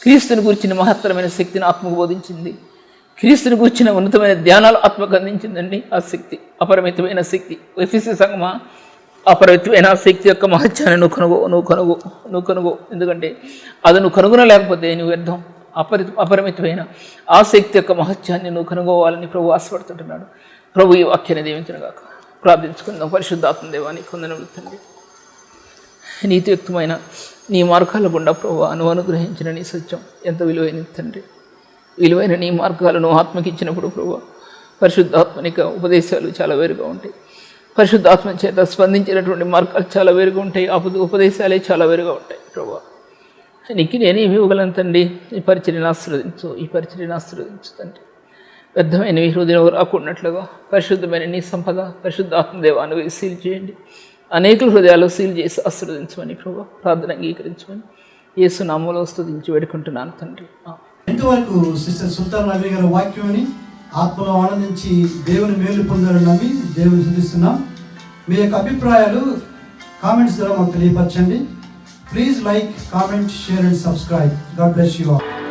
క్రీస్తుని గురించిన మహత్తరమైన శక్తిని ఆత్మకు బోధించింది, క్రీస్తుని గురించిన ఉన్నతమైన ధ్యానాలు ఆత్మకు అందించిందండి. ఆ శక్తి అపరిమితమైన శక్తి. ఎఫెసీ సంఘమా, అపరిమితమైన శక్తి యొక్క మహత్యాన్ని నువ్వు కనుగో. ఎందుకంటే అది నువ్వు కనుగొనలేకపోతే నువ్వు వ్యర్థం. అపరిమితమైన ఆ శక్తి యొక్క మహత్యాన్ని నువ్వు కనుగోవాలని ప్రభు ఆశపడుతుంటున్నాడు. ప్రభు ఈ వాక్యాన్ని దీవించిన గాక. ప్రార్థించుకుందాం. పరిశుద్ధాత్మ దేవాన్ని కొందరు తండ్రి, నీతియుక్తమైన నీ మార్గాల గుండా ప్రభు నువ్వు అనుగ్రహించిన నీ సత్యం ఎంత విలువైనది తండ్రి. విలువైన నీ మార్గాలను ఆత్మకి ఇచ్చినప్పుడు ప్రభు పరిశుద్ధాత్మనిక ఉపదేశాలు చాలా వేరుగా ఉంటాయి. పరిశుద్ధాత్మ చేత స్పందించినటువంటి మార్గాలు చాలా వేరుగా ఉంటాయి. ఉపదేశాలే చాలా వేరుగా ఉంటాయి. ప్రభు నీకు నేనేమి ఇవ్వగలను తండ్రి? ఈ పరిచర్యను ఆశీర్వదించు తండ్రి. వ్యర్థమైన ఈ హృదయం రాకున్నట్లుగా పరిశుద్ధమైన నీ సంపద పరిశుద్ధాత్మ దేవాన్ని సీల్ చేయండి. అనేక హృదయాలు సీల్ చేసి ఆశీర్వదించమని ప్రభు ప్రార్థన అంగీకరించమని యేసు నామములో స్తుతించి వేడుకుంటున్నాను తండ్రి. ఇంతవరకు సిస్టర్ సుల్తాన్ నవీ గారి వాక్యాన్ని ఆత్మలో ఆనందించి దేవుని మేలు పొందాలని నమ్మి దేవుని స్తుతిస్తున్నాం. మీ యొక్క అభిప్రాయాలు కామెంట్స్ ద్వారా మాకు తెలియపరచండి. Please like, comment, share and subscribe. God bless you all.